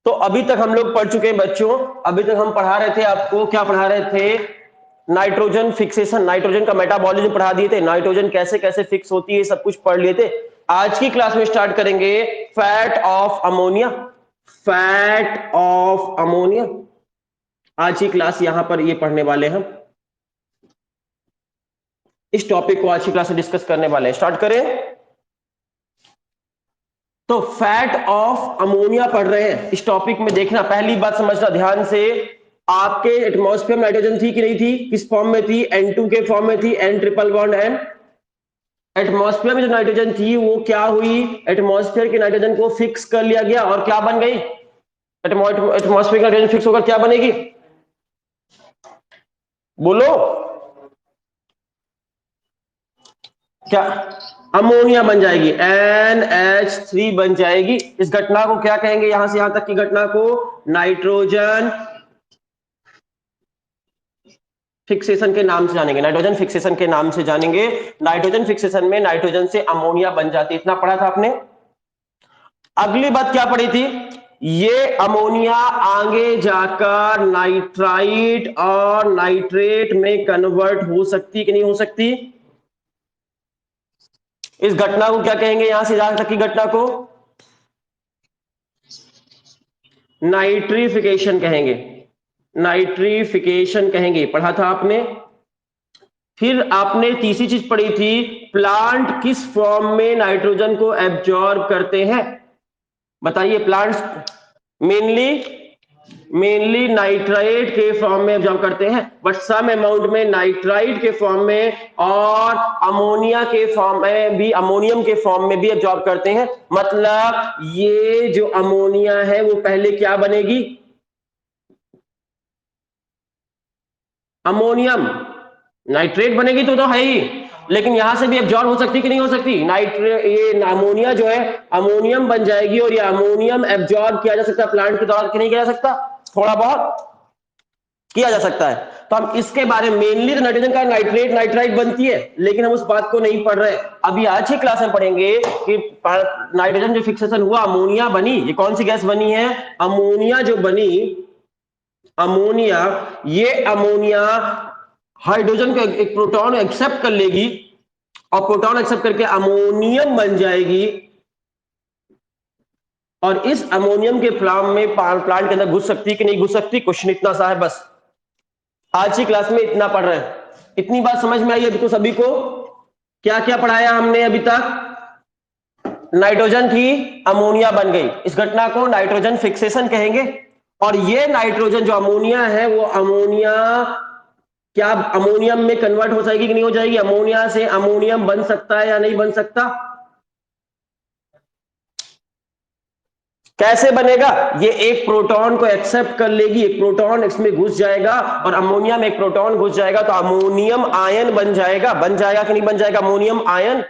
तो अभी तक हम लोग पढ़ चुके हैं बच्चों, अभी तक हम पढ़ा रहे थे आपको, क्या पढ़ा रहे थे? नाइट्रोजन फिक्सेशन, नाइट्रोजन का मेटाबॉलिज्म पढ़ा दिए थे, नाइट्रोजन कैसे कैसे फिक्स होती है सब कुछ पढ़ लिए थे। आज की क्लास में स्टार्ट करेंगे fat of ammonia, fat of ammonia. आज की क्लास यहां पर ये पढ़ने वाले हम, इस टॉपिक को आज की क्लास में डिस्कस करने वाले हैं। स्टार्ट करें। तो फैट ऑफ अमोनिया पढ़ रहे हैं। इस टॉपिक में देखना, पहली बात समझना ध्यान से, आपके एटमॉस्फेयर में नाइट्रोजन थी कि नहीं थी? किस फॉर्म में थी? N2 के फॉर्म में थी, N triple bond N। Atmosphere में जो नाइट्रोजन थी वो क्या हुई? एटमॉस्फेयर के नाइट्रोजन को फिक्स कर लिया गया और क्या बन गई? एटमॉस्फेयर का नाइट्रोजन फिक्स होकर क्या बनेगी? बोलो क्या? अमोनिया बन जाएगी, NH3 बन जाएगी। इस घटना को क्या कहेंगे? यहां से यहां तक की घटना को नाइट्रोजन फिक्सेशन के नाम से जानेंगे, नाइट्रोजन फिक्सेशन के नाम से जानेंगे। नाइट्रोजन फिक्सेशन में नाइट्रोजन से अमोनिया बन जाती है, इतना पढ़ा था आपने। अगली बात क्या पढ़ी थी? ये अमोनिया आगे जाकर नाइट्राइट और नाइट्रेट में कन्वर्ट हो सकती कि नहीं हो सकती? इस घटना को क्या कहेंगे? यहां से यहां तक की घटना को नाइट्रिफिकेशन कहेंगे, नाइट्रिफिकेशन कहेंगे, पढ़ा था आपने। फिर आपने तीसरी चीज पढ़ी थी, प्लांट किस फॉर्म में नाइट्रोजन को एब्जॉर्ब करते हैं? बताइए। प्लांट्स मेनली नाइट्राइट के फॉर्म में एब्जॉर्ब करते हैं, बट सम अमाउंट में नाइट्राइट के फॉर्म में और अमोनिया के फॉर्म में भी, अमोनियम के फॉर्म में भी एब्जॉर्ब करते हैं। मतलब ये जो अमोनिया है वो पहले क्या बनेगी? अमोनियम नाइट्रेट बनेगी तो है ही, लेकिन यहां से भी एब्जॉर्ब हो सकती कि नहीं हो सकती? नाइट्रेट, ये अमोनिया जो है अमोनियम बन जाएगी और ये अमोनियम एब्जॉर्ब किया जा सकता है प्लांट के द्वारा कि नहीं किया जा सकता? थोड़ा बहुत किया जा सकता है। तो हम इसके बारे में, मेनली तो नाइट्रोजन का नाइट्रेट नाइट्राइट बनती है, लेकिन हम उस बात को नहीं पढ़ रहे। अभी आज की क्लास में पढ़ेंगे कि नाइट्रोजन जो फिक्सेशन हुआ, अमोनिया बनी। ये कौन सी गैस बनी है? अमोनिया जो बनी, अमोनिया, ये अमोनिया हाइड्रोजन का एक प्रोटॉन एक्सेप्ट कर लेगी और प्रोटॉन एक्सेप्ट करके अमोनियम बन जाएगी और इस अमोनियम के फ्लाम में प्लांट के अंदर घुस सकती कि नहीं घुस सकती? क्वेश्चन इतना सा है बस। आज की क्लास में इतना पढ़ रहे हैं। इतनी बात समझ में आई अभी तो सभी को? क्या क्या पढ़ाया हमने अभी तक? नाइट्रोजन थी, अमोनिया बन गई, इस घटना को नाइट्रोजन फिक्सेशन कहेंगे। और ये नाइट्रोजन जो अमोनिया है वो अमोनिया क्या अमोनियम में कन्वर्ट हो जाएगी कि नहीं हो जाएगी? अमोनिया से अमोनियम बन सकता है या नहीं बन सकता? कैसे बनेगा? ये एक प्रोटॉन को एक्सेप्ट कर लेगी, एक प्रोटॉन इसमें घुस जाएगा और अमोनिया में एक प्रोटॉन घुस जाएगा तो अमोनियम आयन बन जाएगा। बन जाएगा कि नहीं बन जाएगा अमोनियम आयन?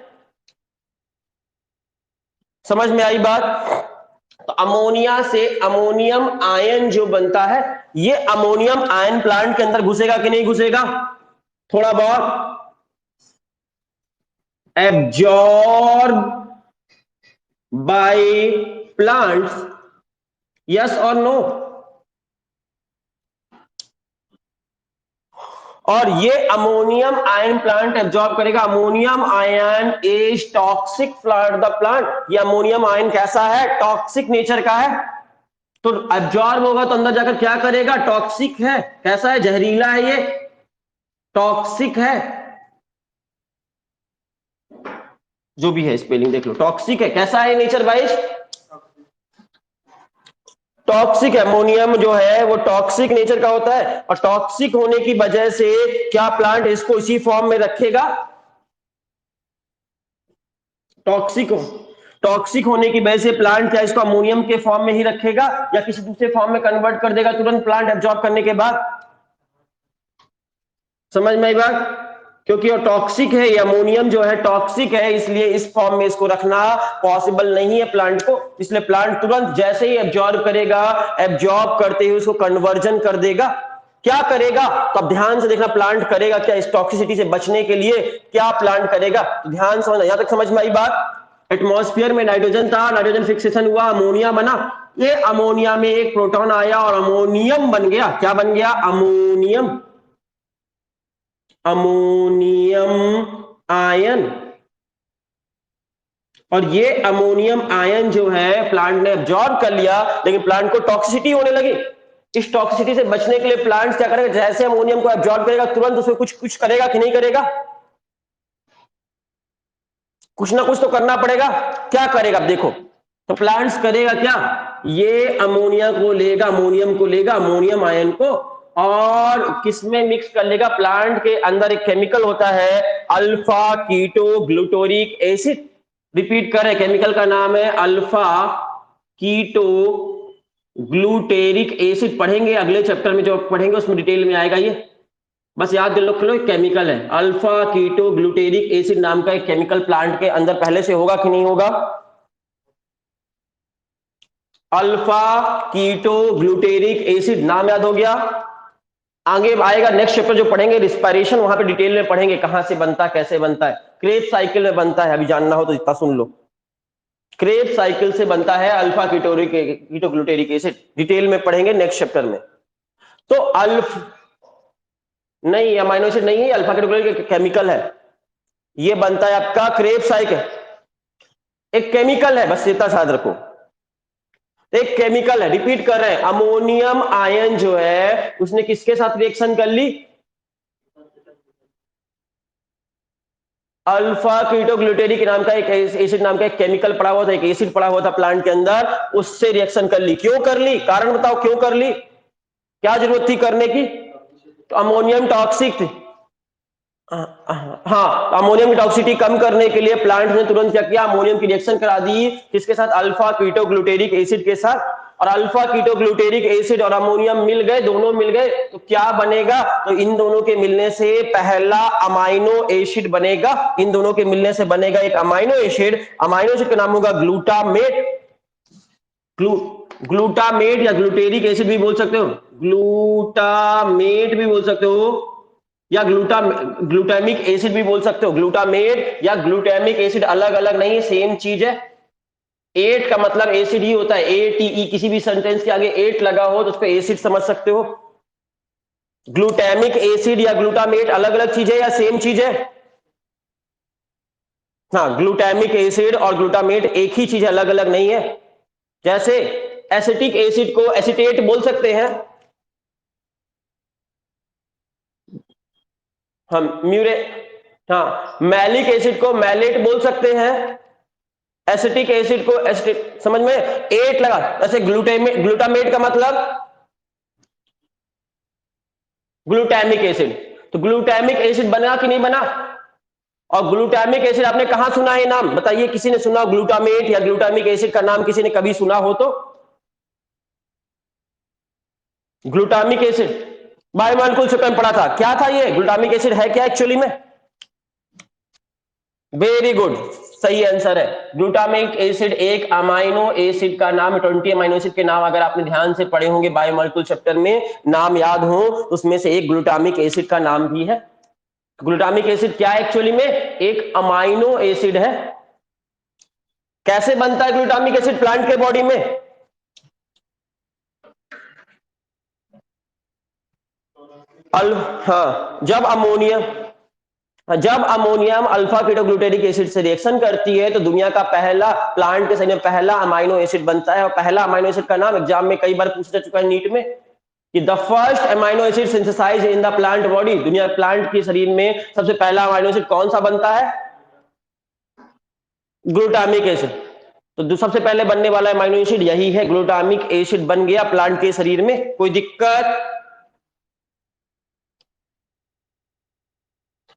समझ में आई बात? तो अमोनिया से अमोनियम आयन जो बनता है, ये अमोनियम आयन प्लांट के अंदर घुसेगा कि नहीं घुसेगा? थोड़ा बहुत एब्जॉर्ब बाय प्लांट्स, यस और नो? और ये अमोनियम आयन प्लांट एब्जॉर्ब करेगा। Ammonium ion is toxic for the plant. ये अमोनियम आयन कैसा है? टॉक्सिक नेचर का है। तो एब्जॉर्ब होगा तो अंदर जाकर क्या करेगा? टॉक्सिक है। कैसा है? जहरीला है, ये टॉक्सिक है। जो भी है स्पेलिंग देख लो, टॉक्सिक है। कैसा है नेचर वाइज? टॉक्सिक। अमोनियम जो है वो टॉक्सिक नेचर का होता है और टॉक्सिक होने की वजह से क्या प्लांट इसको इसी फॉर्म में रखेगा? टॉक्सिक हो, टॉक्सिक होने की वजह से प्लांट क्या इसको अमोनियम के फॉर्म में ही रखेगा या किसी दूसरे फॉर्म में कन्वर्ट कर देगा तुरंत प्लांट एब्जॉर्ब करने के बाद? समझ में आई बात? क्योंकि वो टॉक्सिक है, ये अमोनियम जो है टॉक्सिक है, इसलिए इस फॉर्म में इसको रखना पॉसिबल नहीं है प्लांट को। इसलिए प्लांट तुरंत जैसे ही एब्जॉर्ब करेगा, एब्जॉर्ब करते हुए उसको कन्वर्जन कर देगा। क्या करेगा? तो अब ध्यान से देखना, प्लांट करेगा क्या इस टॉक्सिसिटी से बचने के लिए? क्या प्लांट करेगा? तो ध्यान समझना, यहां तक समझ में आई बात? एटमॉस्फेयर में नाइट्रोजन था, नाइट्रोजन फिक्सेशन हुआ, अमोनिया बना। ये अमोनिया में एक प्रोटॉन आया और अमोनियम बन गया। क्या बन गया? Ammonium, ammonium ion. और ये अमोनियम आयन जो है प्लांट ने एब्जॉर्ब कर लिया, लेकिन प्लांट को टॉक्सिसिटी होने लगी। इस टॉक्सिसिटी से बचने के लिए प्लांट क्या करेगा? जैसे अमोनियम को एब्जॉर्ब करेगा तुरंत उसमें कुछ कुछ करेगा कि नहीं करेगा? कुछ ना कुछ तो करना पड़ेगा। क्या करेगा? देखो तो प्लांट्स करेगा क्या? ये अमोनिया को लेगा, अमोनियम को लेगा, अमोनियम आयन को, और किसमें मिक्स कर लेगा? प्लांट के अंदर एक केमिकल होता है अल्फा कीटो ग्लूटोरिक एसिड। रिपीट करें, केमिकल का नाम है अल्फा कीटो ग्लूटेरिक एसिड। पढ़ेंगे अगले चैप्टर में, जो पढ़ेंगे उसमें डिटेल में आएगा ये। बस याद रख लो, केमिकल है अल्फा कीटो ग्लूटेरिक एसिड नाम का एक केमिकल प्लांट के अंदर पहले से होगा कि नहीं होगा? अल्फा कीटो ग्लूटेरिक एसिड नाम याद हो गया। आगे आएगा नेक्स्ट चैप्टर जो पढ़ेंगे रिस्पायरेशन, वहां पे डिटेल में पढ़ेंगे कहां से बनता है, कैसे बनता है। क्रेब साइकिल में बनता है, अभी जानना हो तो इतना सुन लो। क्रेब साइकिल से बनता है alpha keto glutaric acid, detail में पढ़ेंगे नेक्स्ट चैप्टर में। तो नहीं, अमाइनो एसिड नहीं है, अल्फा कीटो केमिकल है। ये बनता है आपका क्रेब साइकिल, एक केमिकल है, बस इतना याद रखो, एक केमिकल है। रिपीट कर रहे हैं, अमोनियम आयन जो है उसने किसके साथ रिएक्शन कर ली? अल्फा कीटोग्लूटेरिक नाम का एक एसिड नाम का एक केमिकल पड़ा हुआ था, एक एसिड पड़ा हुआ था प्लांट के अंदर, उससे रिएक्शन कर ली। क्यों कर ली? कारण बताओ क्यों कर ली, क्या जरूरत थी करने की? तो अमोनियम टॉक्सिक थी। हाँ, अमोनियम की टॉक्सिसिटी कम करने के लिए प्लांट ने तुरंत क्या किया? अमोनियम की रिएक्शन करा दी किसके साथ? अल्फा कीटोग्लूटेरिक एसिड के साथ। और अल्फा कीटोग्लूटेरिक एसिड और अमोनियम मिल गए, दोनों मिल गए, तो क्या बनेगा? तो इन दोनों के मिलने से पहला अमाइनो एसिड बनेगा। इन दोनों के मिलने से बनेगा एक अमाइनो एसिड। अमाइनो एसिड का नाम होगा ग्लूटामेट। ग्लूटामेट या ग्लूटेरिक एसिड भी बोल सकते हो, ग्लूटामेट भी बोल सकते हो, या ग्लूटामिक एसिड भी बोल सकते हो। ग्लूटामेट या ग्लूटामिक एसिड अलग अलग नहीं है, सेम चीज है। एट का मतलब एसिड ही होता है, ATE। किसी भी सेंटेंस के आगे एट लगा हो तो उस पर एसिड समझ सकते हो। ग्लूटामिक एसिड या ग्लूटामेट अलग अलग चीज है या सेम चीज है? हाँ, ग्लूटामिक एसिड और ग्लूटामेट एक ही चीज है, अलग अलग नहीं है। जैसे एसिटिक एसिड को एसिटेट बोल सकते हैं हम, म्यूरे, हाँ, मैलिक एसिड को मैलेट बोल सकते हैं, एसिटिक एसिड को एसिटिक। समझ में? एट लगा। जैसे ग्लूटामेट का मतलब ग्लूटामिक एसिड, तो ग्लूटामिक एसिड बना कि नहीं बना? और ग्लूटामिक एसिड आपने कहां सुना है नाम? बताइए, किसी ने सुना ग्लूटामेट या ग्लूटामिक एसिड का नाम? किसी ने कभी सुना हो तो? ग्लूटामिक एसिड बायोमॉलिक्यूल चैप्टर में पढ़ा था। क्या था ये ग्लूटामिक एसिड? है क्या एक्चुअली में? वेरी गुड, सही आंसर है। ग्लूटामिक एसिड एक अमाइनो एसिड का नाम, 20 अमाइनो एसिड के नाम अगर आपने ध्यान से पढ़े होंगे बायोमॉलिक्यूल चैप्टर में, नाम याद हो, उसमें से एक ग्लूटामिक एसिड का नाम भी है। ग्लूटामिक एसिड क्या है एक्चुअली में? एक अमाइनो एसिड है। कैसे बनता है ग्लूटामिक एसिड प्लांट के बॉडी में? हाँ, जब अमोनियम अल्फा कीटोग्लूटेरिक एसिड से रिएक्शन करती है तो दुनिया का पहला, प्लांट के शरीर में पहला अमाइनो एसिड बनता है। और पहला अमाइनो एसिड का नाम एग्जाम में कई बार पूछा जा चुका है नीट में, कि the first amino acid synthesised in the plant body. दुनिया प्लांट के शरीर में सबसे पहला अमाइनो एसिड कौन सा बनता है? Glutamic acid. तो जो सबसे पहले बनने वाला अमाइनो एसिड यही है, ग्लूटामिक एसिड बन गया प्लांट के शरीर में। कोई दिक्कत?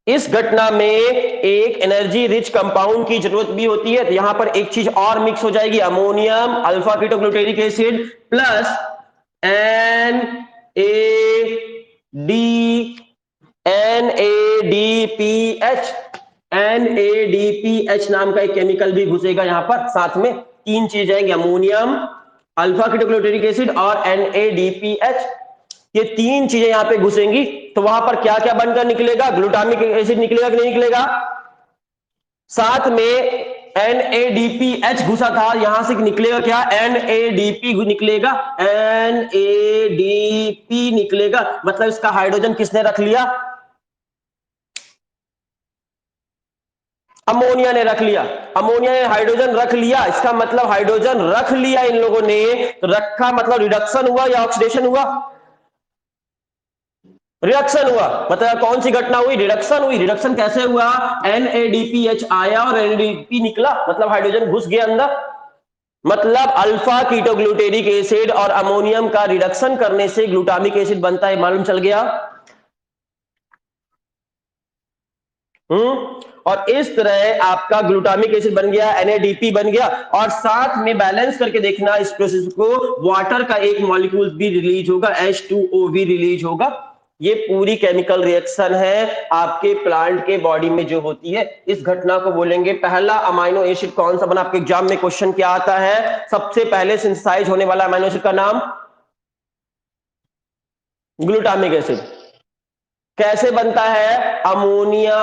इस घटना में एक एनर्जी रिच कंपाउंड की जरूरत भी होती है, तो यहां पर एक चीज और मिक्स हो जाएगी, ammonium alpha ketoglutaric acid plus NADPH। NADPH नाम का एक केमिकल भी घुसेगा यहां पर साथ में। तीन चीज आएंगी, अमोनियम अल्फा कीटोग्लूटेरिक एसिड और NADPH। ये तीन चीजें यहां पे घुसेंगी, तो वहां पर क्या क्या बनकर निकलेगा? ग्लूटामिक एसिड निकलेगा कि नहीं निकलेगा? साथ में NADPH घुसा था, यहां से निकलेगा क्या, NADP निकलेगा, NADP निकलेगा, मतलब इसका हाइड्रोजन किसने रख लिया, अमोनिया ने रख लिया। अमोनिया ने हाइड्रोजन रख लिया, इसका मतलब हाइड्रोजन रख लिया इन लोगों ने, तो रखा मतलब रिडक्शन हुआ या ऑक्सीडेशन हुआ, रिडक्शन हुआ। मतलब कौन सी घटना हुई, रिडक्शन हुई। रिडक्शन कैसे हुआ, NADPH आया और NADP निकला, मतलब हाइड्रोजन घुस गया अंदर। मतलब अल्फा कीटोग्लूटेरिक एसिड और अमोनियम का रिडक्शन करने से ग्लूटामिक एसिड बनता है, मालूम चल गया। और इस तरह आपका ग्लूटामिक एसिड बन गया, NADP बन गया, और साथ में बैलेंस करके देखना इस प्रोसेस को, वाटर का एक मॉलिक्यूल भी रिलीज होगा, H2O भी रिलीज होगा। ये पूरी केमिकल रिएक्शन है आपके प्लांट के बॉडी में जो होती है। इस घटना को बोलेंगे, पहला अमाइनो एसिड कौन सा बना, आपके एग्जाम में क्वेश्चन क्या आता है, सबसे पहले सिंथेसाइज होने वाला अमाइनो एसिड का नाम, ग्लूटामिक एसिड। कैसे बनता है, अमोनिया,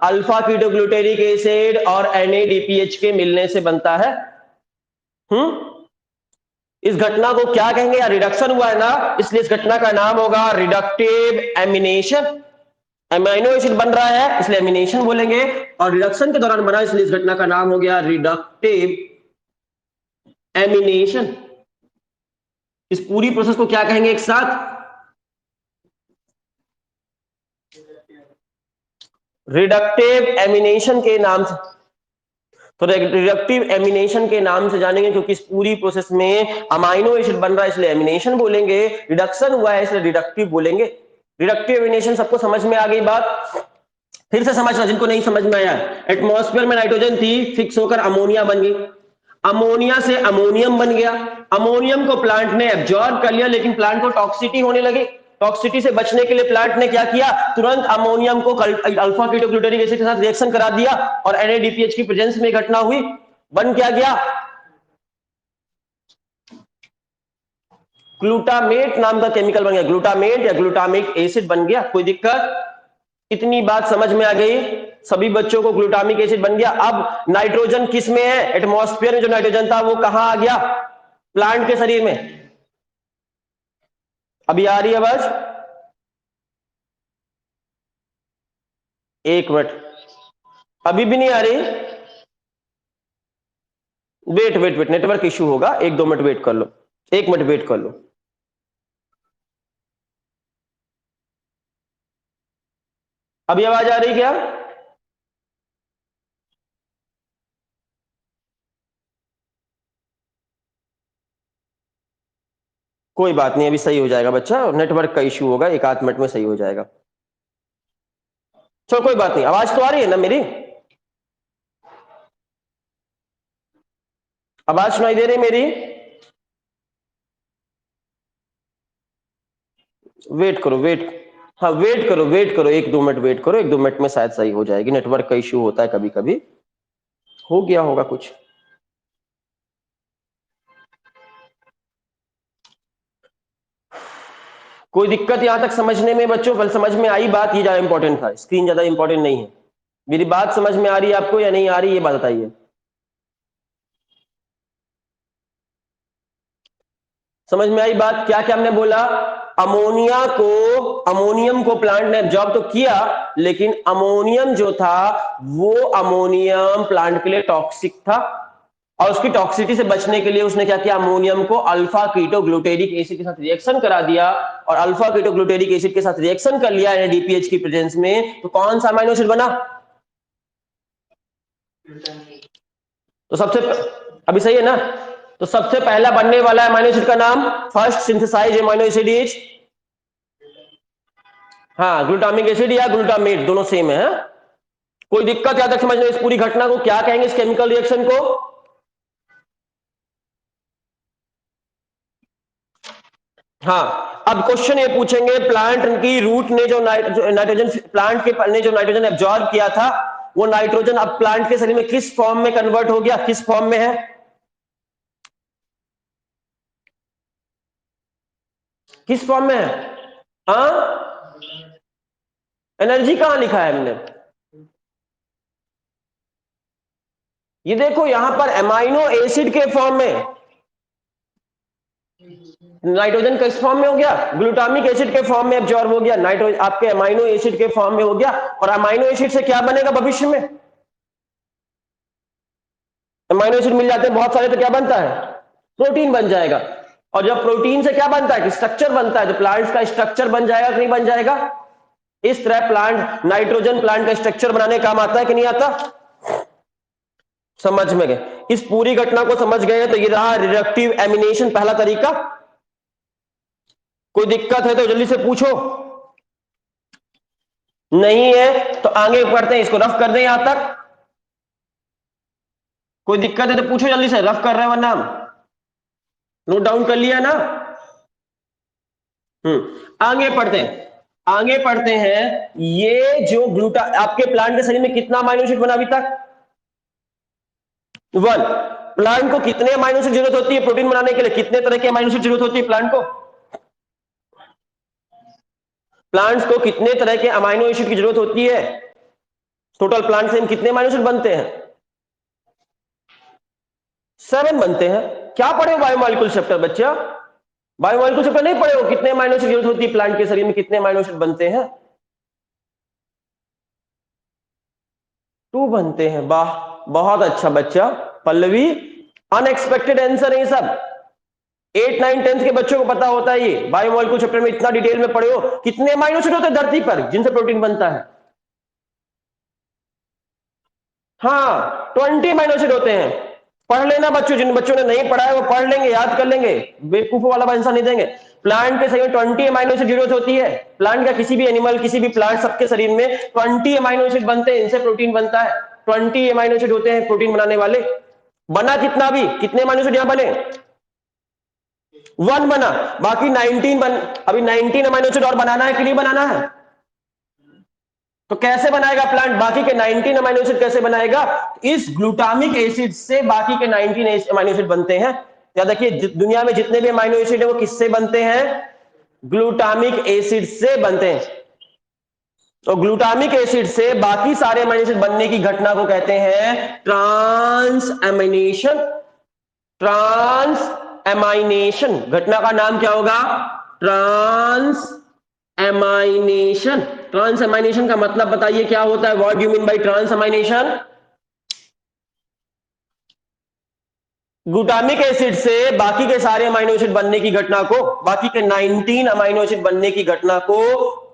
अल्फा कीटोग्लूटेरिक एसिड और NADPH के मिलने से बनता है। इस घटना को क्या कहेंगे, या रिडक्शन हुआ है ना, इसलिए इस घटना का नाम होगा रिडक्टिव एमिनेशन। अमीनो एसिड बन रहा है इसलिए एमिनेशन बोलेंगे, और रिडक्शन के दौरान बना इसलिए इस घटना का नाम हो गया रिडक्टिव एमिनेशन। इस पूरी प्रोसेस को क्या कहेंगे एक साथ, रिडक्टिव एमिनेशन के नाम से। तो रिडक्टिव एमिनेशन के नाम से जानेंगे, क्योंकि इस पूरी प्रोसेस में अमाइनो एसिड बन रहा है इसलिए एमिनेशन बोलेंगे, रिडक्शन हुआ है इसलिए रिडक्टिव बोलेंगे। रिडक्टिव एमिनेशन सबको समझ में आ गई बात, फिर से समझना जिनको नहीं समझ में आया। एटमॉस्फेयर में नाइट्रोजन थी, फिक्स होकर अमोनिया बन गई, अमोनिया से अमोनियम बन गया, अमोनियम को प्लांट ने एब्जॉर्ब कर लिया, लेकिन प्लांट को टॉक्सिटी होने लगी। टॉक्सिटी से बचने के लिए प्लांट ने क्या किया, तुरंत अमोनियम को अल्फा कीटोग्लूटेरिक एसिड के साथ रिएक्शन करा दिया, और NADPH की प्रेजेंस में घटना हुई, बन क्या गया, ग्लूटामेट नाम का केमिकल बन गया, ग्लूटामेट या ग्लूटामिक एसिड बन गया। कोई दिक्कत, इतनी बात समझ में आ गई, सभी बच्चों को ग्लूटामिक एसिड बन गया। अब नाइट्रोजन किस में है, एटमॉस्फेयर में जो नाइट्रोजन था वो कहां आ गया, प्लांट के शरीर में। अभी आ रही है आवाज, एक मिनट, अभी भी नहीं आ रही, wait wait wait, network issue होगा, एक दो मिनट वेट कर लो, एक मिनट वेट कर लो। अभी आवाज आ रही क्या, कोई बात नहीं, अभी सही हो जाएगा बच्चा, नेटवर्क का इश्यू होगा, एक आध मिनट में सही हो जाएगा। चलो कोई बात नहीं, आवाज तो आ रही है ना मेरी, आवाज सुनाई दे रही मेरी, वेट करो वेट, हाँ वेट करो वेट करो, एक दो मिनट वेट करो, एक दो मिनट में शायद सही हो जाएगी, नेटवर्क का इश्यू होता है कभी कभी, हो गया होगा कुछ। कोई दिक्कत यहां तक समझने में बच्चों, कल समझ में आई बात, ये ज्यादा इंपॉर्टेंट था, स्क्रीन ज्यादा इंपॉर्टेंट नहीं है। मेरी बात समझ में आ रही है आपको या नहीं आ रही, ये बात बताइए। समझ में आई बात, क्या क्या हमने बोला, अमोनिया को, अमोनियम को प्लांट ने एब्जॉर्ब तो किया, लेकिन अमोनियम जो था वो अमोनियम प्लांट के लिए टॉक्सिक था, और उसकी टॉक्सिटी से बचने के लिए उसने क्या किया, अमोनियम को अल्फा कीटोग्लूटेरिक एसिड के साथ रिएक्शन करा दिया, और अल्फा कीटोग्लूटेरिक एसिड के साथ रिएक्शन कर लिया NADPH की प्रेजेंस में, तो कौन सा अमाइनो एसिड बना, तो सबसे अभी सही है ना, तो सबसे पहला बनने वाला अमाइनो एसिड का नाम, first synthesise amino acid is, हाँ ग्लूटामिक एसिड या ग्लूटामेट दोनों सेम है, हाँ? कोई दिक्कत याद तक समझ लो, इस पूरी घटना को क्या कहेंगे, इस केमिकल रिएक्शन को, हाँ। अब क्वेश्चन ये पूछेंगे, प्लांट की रूट ने जो नाइट्रोजन, प्लांट के ने जो नाइट्रोजन एब्जॉर्ब किया था, वो नाइट्रोजन अब प्लांट के शरीर में किस फॉर्म में कन्वर्ट हो गया, किस फॉर्म में है, किस फॉर्म में है, हाँ एनर्जी कहां लिखा है हमने, ये देखो यहां पर अमाइनो एसिड के फॉर्म में, नाइट्रोजन किस फॉर्म में हो गया, ग्लूटामिक एसिड के फॉर्म में एब्जॉर्ब हो गया, नाइट्रोजन आपके अमाइनो एसिड के फॉर्म में हो गया। और अमाइनो एसिड से क्या बनेगा भविष्य में, अमाइनो एसिड मिल जाते हैं बहुत सारे तो क्या बनता है, प्रोटीन बन जाएगा। और जब प्रोटीन से क्या बनता है कि स्ट्रक्चर बनता है, तो प्लांट्स का स्ट्रक्चर बन जाएगा कि नहीं बन जाएगा। इस तरह प्लांट नाइट्रोजन प्लांट का स्ट्रक्चर बनाने काम आता है कि नहीं आता, समझ में गए। इस पूरी घटना को समझ गए तो ये रहा रिडक्टिव एमिनेशन पहला तरीका। कोई दिक्कत है तो जल्दी से पूछो, नहीं है तो आगे बढ़ते हैं, इसको रफ कर दें यहां तक। कोई दिक्कत है तो पूछो जल्दी से, रफ कर रहे हैं वरना हम नोट डाउन कर लिया ना। आगे पढ़ते हैं, आगे पढ़ते हैं। ये जो ग्लूटा आपके प्लांट के शरीर में कितना अमाइनो एसिड बना अभी तक, 1। प्लांट को कितने अमाइनो एसिड जरूरत होती है प्रोटीन बनाने के लिए, कितने तरह के अमाइनो एसिड जरूरत होती है प्लांट को, प्लांट्स को कितने तरह के अमाइनो एसिड की जरूरत होती है, टोटल प्लांट से कितने अमाइनो एसिड बनते हैं, 7 बनते हैं। क्या पढ़े हो बायोमोलिक्यूल चैप्टर बच्चा, बायोमोलिक्यूल चैप्टर नहीं पढ़े हो, कितने अमाइनो एसिड जरूरत होती है प्लांट के शरीर में, कितने अमाइनो एसिड बनते हैं, 2 बनते हैं। वाह बहुत अच्छा बच्चा पल्लवी, अनएक्सपेक्टेड आंसर है ये सब। 8, 9, 10 के बच्चों को पता होता है ये, बायोमोलिक्यूल चैप्टर में इतना डिटेल में पढ़े हो। कितने अमाइनो एसिड होते हैं धरती पर जिनसे प्रोटीन बनता है, हाँ 20 अमाइनो एसिड होते हैं। पढ़ लेना बच्चों, जिन बच्चों ने नहीं पढ़ा है वो पढ़ लेंगे, याद कर लेंगे, बेवकूफों वाला आंसर नहीं देंगे। प्लांट के शरीर में 20 अमाइनो एसिड जरूरत होती है, प्लांट का किसी भी एनिमल किसी भी प्लांट सबके शरीर में 20 अमाइनो एसिड बनते हैं, इनसे प्रोटीन बनता है। 20 अमाइनो एसिड होते हैं प्रोटीन बनाने वाले। बना कितना, भी कितने अमाइनो एसिड यहां बने, 1 बना, बाकी 19 बन, अभी 19 अमाइनो एसिड और बनाना है कि नहीं बनाना है, तो कैसे बनाएगा प्लांट बाकी के 19 अमाइनो एसिड कैसे बनाएगा, इस ग्लूटामिक एसिड से बाकी के 19 अमाइनो एसिड बनते हैं। याद रखिए दुनिया में जितने भी अमाइनो एसिड है वो किससे बनते हैं, ग्लूटामिक एसिड से बनते हैं। तो ग्लूटामिक एसिड से बाकी सारे अमाइनो एसिड बनने की घटना को कहते हैं ट्रांस एमाइनेशन। ट्रांस एमाइनेशन घटना का नाम क्या होगा, ट्रांस एमाइनेशन। ट्रांस एमाइनेशन का मतलब बताइए क्या होता है, what do you mean by transamination. Glutamic acid से बाकी के सारे अमाइनो एसिड बनने की घटना को, बाकी के 19 अमाइनो एसिड बनने की घटना को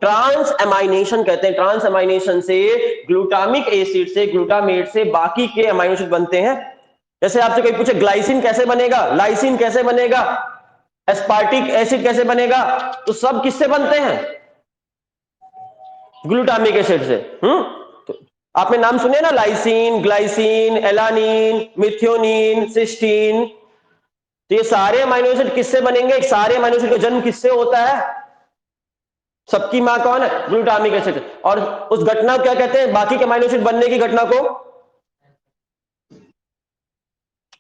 ट्रांस एमाइनेशन कहते हैं। ट्रांस एमाइनेशन से ग्लूटामिक एसिड से ग्लूटामेट से बाकी के अमाइनो एसिड बनते हैं। जैसे आपसे कोई पूछे ग्लाइसिन कैसे बनेगा, लाइसिन कैसे बनेगा, एस्पार्टिक एसिड कैसे बनेगा, तो सब किससे बनते हैं, ग्लूटामिक एसिड से। तो आपने नाम सुने ना, lysine, glycine, alanine, methionine, cysteine, तो ये सारे अमाइनो एसिड किससे बनेंगे, सारे अमाइनो एसिड का जन्म किससे होता है, सबकी मां कौन है, ग्लूटामिक एसिड। और उस घटना को क्या कहते हैं, बाकी के अमाइनो एसिड बनने की घटना को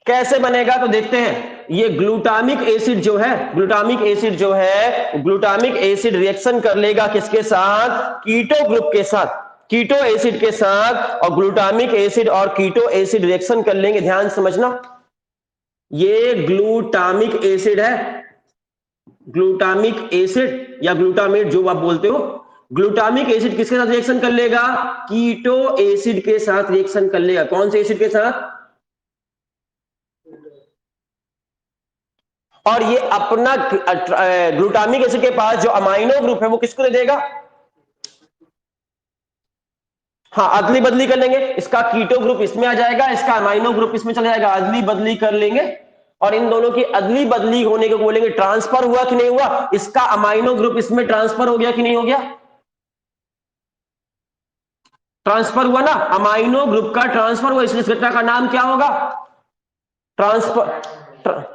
कैसे बनेगा, तो देखते हैं। ये ग्लूटामिक एसिड जो है, ग्लूटामिक एसिड जो है, ग्लूटामिक एसिड रिएक्शन कर लेगा किसके साथ, कीटो ग्रुप के साथ, कीटो एसिड के साथ। और ग्लूटामिक एसिड और कीटो एसिड रिएक्शन कर लेंगे, ध्यान समझना। ये ग्लूटामिक एसिड है, ग्लूटामिक एसिड या ग्लूटामेट जो आप बोलते हो, ग्लूटामिक एसिड किसके साथ रिएक्शन कर लेगा, कीटो एसिड के साथ रिएक्शन कर लेगा। कौन से एसिड के साथ, और ये अपना ग्लूटामिक एसिड के पास जो अमाइनो ग्रुप है वो किसको दे देगा, हाँ अदली बदली कर लेंगे, इसका कीटो ग्रुप इसमें आ जाएगा, इसका अमाइनो ग्रुप इसमें चला जाएगा, अदली बदली कर लेंगे। और इन दोनों की अदली बदली होने को बोलेंगे ट्रांसफर हुआ कि नहीं हुआ, इसका अमाइनो ग्रुप इसमें ट्रांसफर हो गया कि नहीं हो गया, ट्रांसफर हुआ ना, अमाइनो ग्रुप का ट्रांसफर हुआ, इसलिए इस घटना का नाम क्या होगा, ट्रांसफर,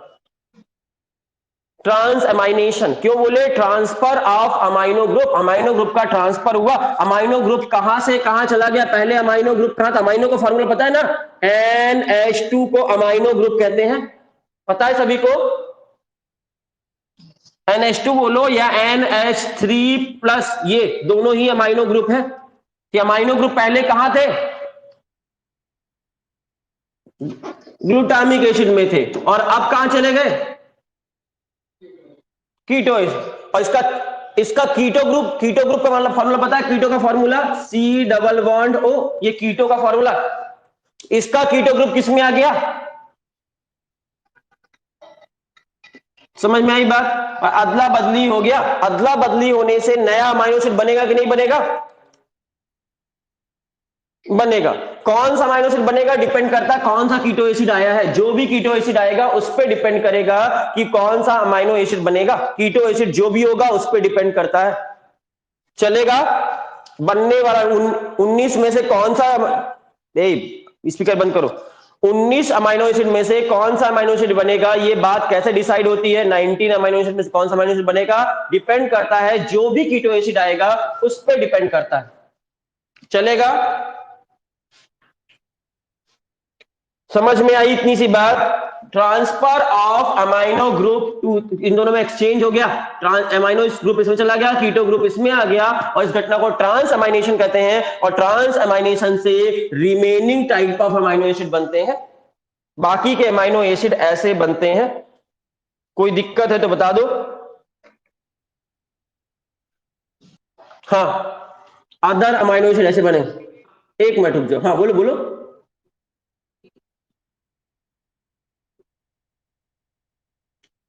ट्रांस एमाइनेशन। क्यों बोले, transfer of amino group, amino group का ट्रांसफर हुआ। अमाइनो ग्रुप कहां से कहां चला गया, पहले अमाइनो ग्रुप कहां था, अमाइनो का फॉर्मूला पता है ना, NH2 को अमाइनो ग्रुप कहते हैं, पता है सभी को, NH2 बोलो या NH3+, ये दोनों ही अमाइनो ग्रुप है। कि अमाइनो ग्रुप पहले कहां थे, ग्लूटामिक एसिड में थे और अब कहां चले गए? Keto acid. और इसका इसका कीटो ग्रुप का मतलब फॉर्मूला पता है? कीटो का formula C double bond O, ये कीटो का फॉर्मूला। इसका कीटो ग्रुप किसमें आ गया? समझ में आई बात? अदला बदली हो गया। अदला बदली होने से नया अमाइनो एसिड बनेगा कि नहीं बनेगा? बनेगा। कौन सा अमाइनो एसिड बनेगा डिपेंड करता है कौन सा कीटो एसिड आया है। जो भी कीटो एसिड आएगा उस पर डिपेंड करेगा कि कौन सा अमाइनो एसिड बनेगा। कीटो एसिड जो भी होगा उस पर डिपेंड करता है। चलेगा? बनने वाला 19 में से कौन सा, स्पीकर बंद करो, 19 अमाइनो एसिड में से कौन सा अमाइनो एसिड बनेगा? ये बात कैसे डिसाइड होती है? 19 अमाइनो एसिड में से कौन सा अमाइनो एसिड बनेगा डिपेंड करता है, जो भी कीटो एसिड आएगा उस पर डिपेंड करता है। चलेगा? समझ में आई इतनी सी बात? Transfer of amino group to, इन दोनों में एक्सचेंज हो गया। अमाइनो ग्रुप इसमें चला गया, कीटो ग्रुप इसमें आ गया, और इस घटना को ट्रांस अमाइनेशन कहते हैं। और ट्रांस अमाइनेशन से remaining type of amino acid बनते हैं। बाकी के अमाइनो एसिड ऐसे बनते हैं। कोई दिक्कत है तो बता दो। हाँ, अदर अमाइनो एसिड ऐसे बने। एक मिनट रुक जाओ। हाँ बोलो बोलो।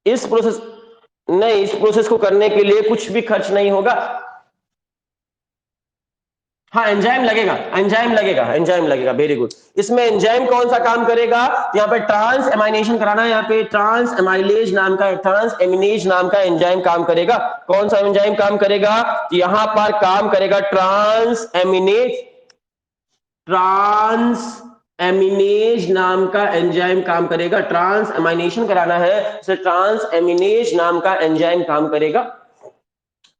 इस प्रोसेस नहीं, इस प्रोसेस को करने के लिए कुछ भी खर्च नहीं होगा। हाँ, एंजाइम लगेगा, एंजाइम लगेगा, एंजाइम लगेगा। Very good. इसमें एंजाइम कौन सा काम करेगा? यहाँ पे ट्रांस एमाइनेशन कराना है। यहाँ पे ट्रांस एमाइलेज नाम का, ट्रांस एमिनेज नाम का एंजाइम काम करेगा। कौन सा एंजाइम काम करेगा? यहाँ पर काम करेगा ट्रांस एमिनेज। ट्रांस एमिनेज नाम का एंजाइम काम करेगा। ट्रांस एमाइनेशन कराना है तो ट्रांस एमिनेज नाम का एंजाइम काम करेगा।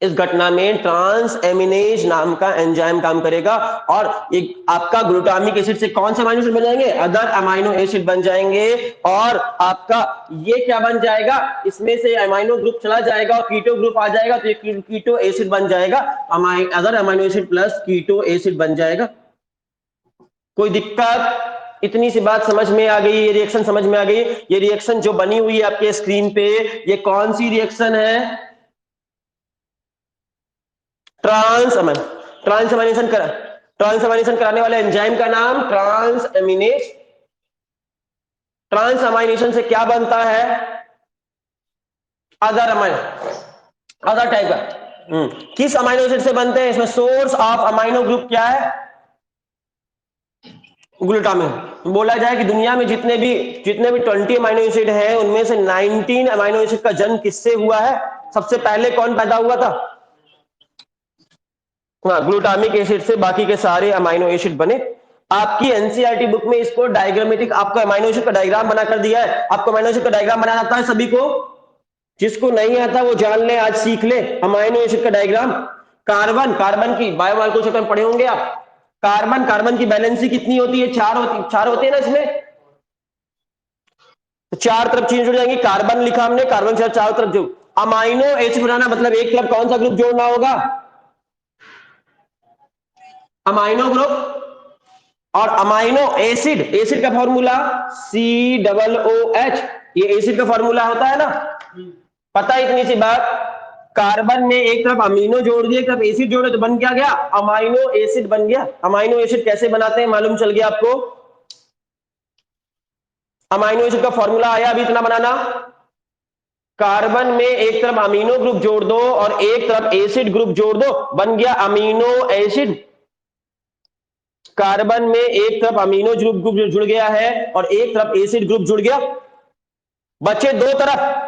इस घटना में ट्रांस एमिनेज नाम का एंजाइम काम करेगा। और एक आपका ग्लूटामिक एसिड से कौन से अमाइनो एसिड बन जाएंगे? अदर अमाइनो एसिड बन जाएंगे। और आपका ये क्या बन जाएगा? इसमें से अमाइनो ग्रुप चला जाएगा और कीटो ग्रुप आ जाएगा, तो ये कीटो एसिड बन जाएगा। Other amino acid plus keto acid बन जाएगा। कोई दिक्कत? इतनी सी बात समझ में आ गई? ये रिएक्शन समझ में आ गई? ये रिएक्शन जो बनी हुई है आपके स्क्रीन पे, ये कौन सी रिएक्शन है? ट्रांसएमिनेशन कराने वाले एंजाइम का नाम ट्रांस एमिनेज। ट्रांस अमाइनेशन से क्या बनता है? अदर अमाइनो, अदर टाइप का। किस अमाइनो एसिड से बनते हैं? इसमें सोर्स ऑफ अमाइनो ग्रुप क्या है? ग्लूटामिन। बोला जाए कि दुनिया में जितने भी 20 अमाइनो एसिड हैं उनमें से 19 अमाइनो एसिड का जन्म किससे हुआ है? सबसे पहले कौन पैदा हुआ था? हाँ, ग्लूटामिक एसिड से बाकी के सारे अमाइनो एसिड बने। आपकी एनसीईआरटी बुक में इसको डायग्रामेटिक, आपको अमाइनो एसिड का डायग्राम बना कर दिया है। आपको अमाइनो एसिड का डायग्राम बनाना आता है सभी को? जिसको नहीं आता वो जान ले, आज सीख ले अमाइनो एसिड का डायग्राम। कार्बन, कार्बन की बायोमॉलिक्यूल चैप्टर में पढ़े होंगे आप। कार्बन, कार्बन की बैलेंसी कितनी होती है? 4 होती है ना इसमें। तो 4 तरफ चीजें जुड़ जाएंगी। कार्बन लिखा हमने, कार्बन से 4 तरफ जुड़। अमाइनो एसिड बनाना मतलब एक तरफ कौन सा ग्रुप जोड़ना होगा? Amino group. और अमाइनो एसिड, एसिड का फॉर्मूला COOH, ये एसिड का फॉर्मूला होता है ना। पता है इतनी सी बात? कार्बन में एक तरफ अमीनो जोड़ दिए, एक तरफ एसिड जोड़े तो बन क्या गया? अमाइनो एसिड बन गया। अमाइनो एसिड कैसे बनाते हैं मालूम चल गया आपको? अमाइनो एसिड का फॉर्मूला आया अभी इतना बनाना। कार्बन में एक तरफ अमीनो ग्रुप जोड़ दो और एक तरफ एसिड ग्रुप जोड़ दो, बन गया अमीनो एसिड। कार्बन में एक तरफ अमीनो ग्रुप जुड़ गया है और एक तरफ एसिड ग्रुप जुड़ गया, बचे 2 तरफ।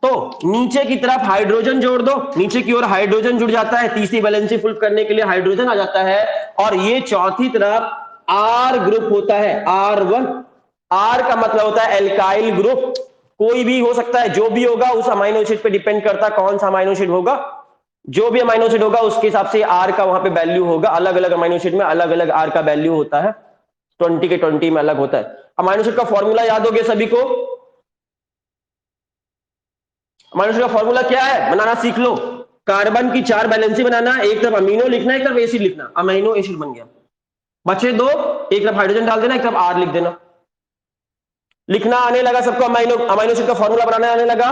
तो नीचे की तरफ हाइड्रोजन जोड़ दो, नीचे की ओर हाइड्रोजन जुड़ जाता है, तीसरी वैलेंसी फुल करने के लिए हाइड्रोजन आ जाता है। और ये चौथी तरफ आर ग्रुप होता है, R1। आर का मतलब होता है एल्काइल ग्रुप। कोई भी हो सकता है, जो भी होगा उस अमाइनो एसिड पे डिपेंड करता है कौन सा अमाइनो एसिड होगा। जो भी अमाइनो एसिड होगा उसके हिसाब से आर का वहां पे वैल्यू होगा। अलग अलग अमाइनो एसिड में अलग अलग आर का वैल्यू होता है, 20 के 20 में अलग होता है। अमाइनो एसिड का फॉर्मूला याद हो गया सभी को? अमाइनो एसिड का फॉर्मूला क्या है बनाना सीख लो। कार्बन की 4 बैलेंसी बनाना, एक तरफ अमीनो लिखना, एक तरफ एसिड लिखना, अमीनो एसिड बन गया। बचे 2, एक तरफ हाइड्रोजन डाल देना, एक तरफ आर लिख देना। लिखना आने लगा सबको? अमाइनो एसिड का फॉर्मूला बनाने आने लगा?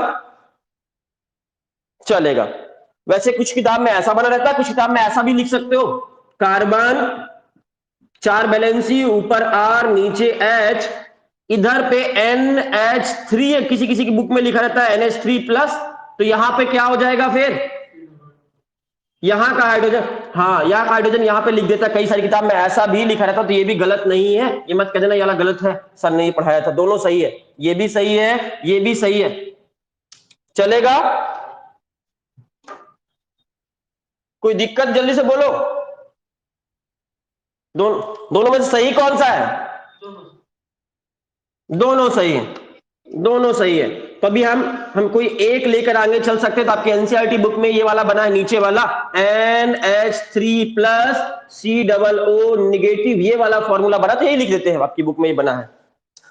चलेगा। वैसे कुछ किताब में ऐसा बना रहता है, कुछ किताब में ऐसा भी लिख सकते हो, कार्बन 4 वैलेंसी, ऊपर R नीचे H, इधर पे NH3 है, किसी किसी की बुक में लिखा रहता है NH3+, तो यहां पे क्या हो जाएगा फिर? यहाँ का हाइड्रोजन, हाँ यहाँ का हाइड्रोजन यहाँ पे लिख देता है। कई सारी किताब में ऐसा भी लिखा रहता, तो ये भी गलत नहीं है, ये मत कह देना ये वाला गलत है, सर ने ये पढ़ाया था। दोनों सही है, ये भी सही है, ये भी सही है। चलेगा? कोई दिक्कत? जल्दी से बोलो। दोनों में से सही कौन सा है? दोनों सही है, दोनों सही है। तो अभी हम कोई एक लेकर आगे चल सकते हैं। तो आपके एनसीईआरटी बुक में ये वाला बना है, नीचे वाला NH3+COO नेगेटिव, ये वाला फॉर्मूला बना, तो यही लिख देते हैं, आपकी बुक में ये बना है।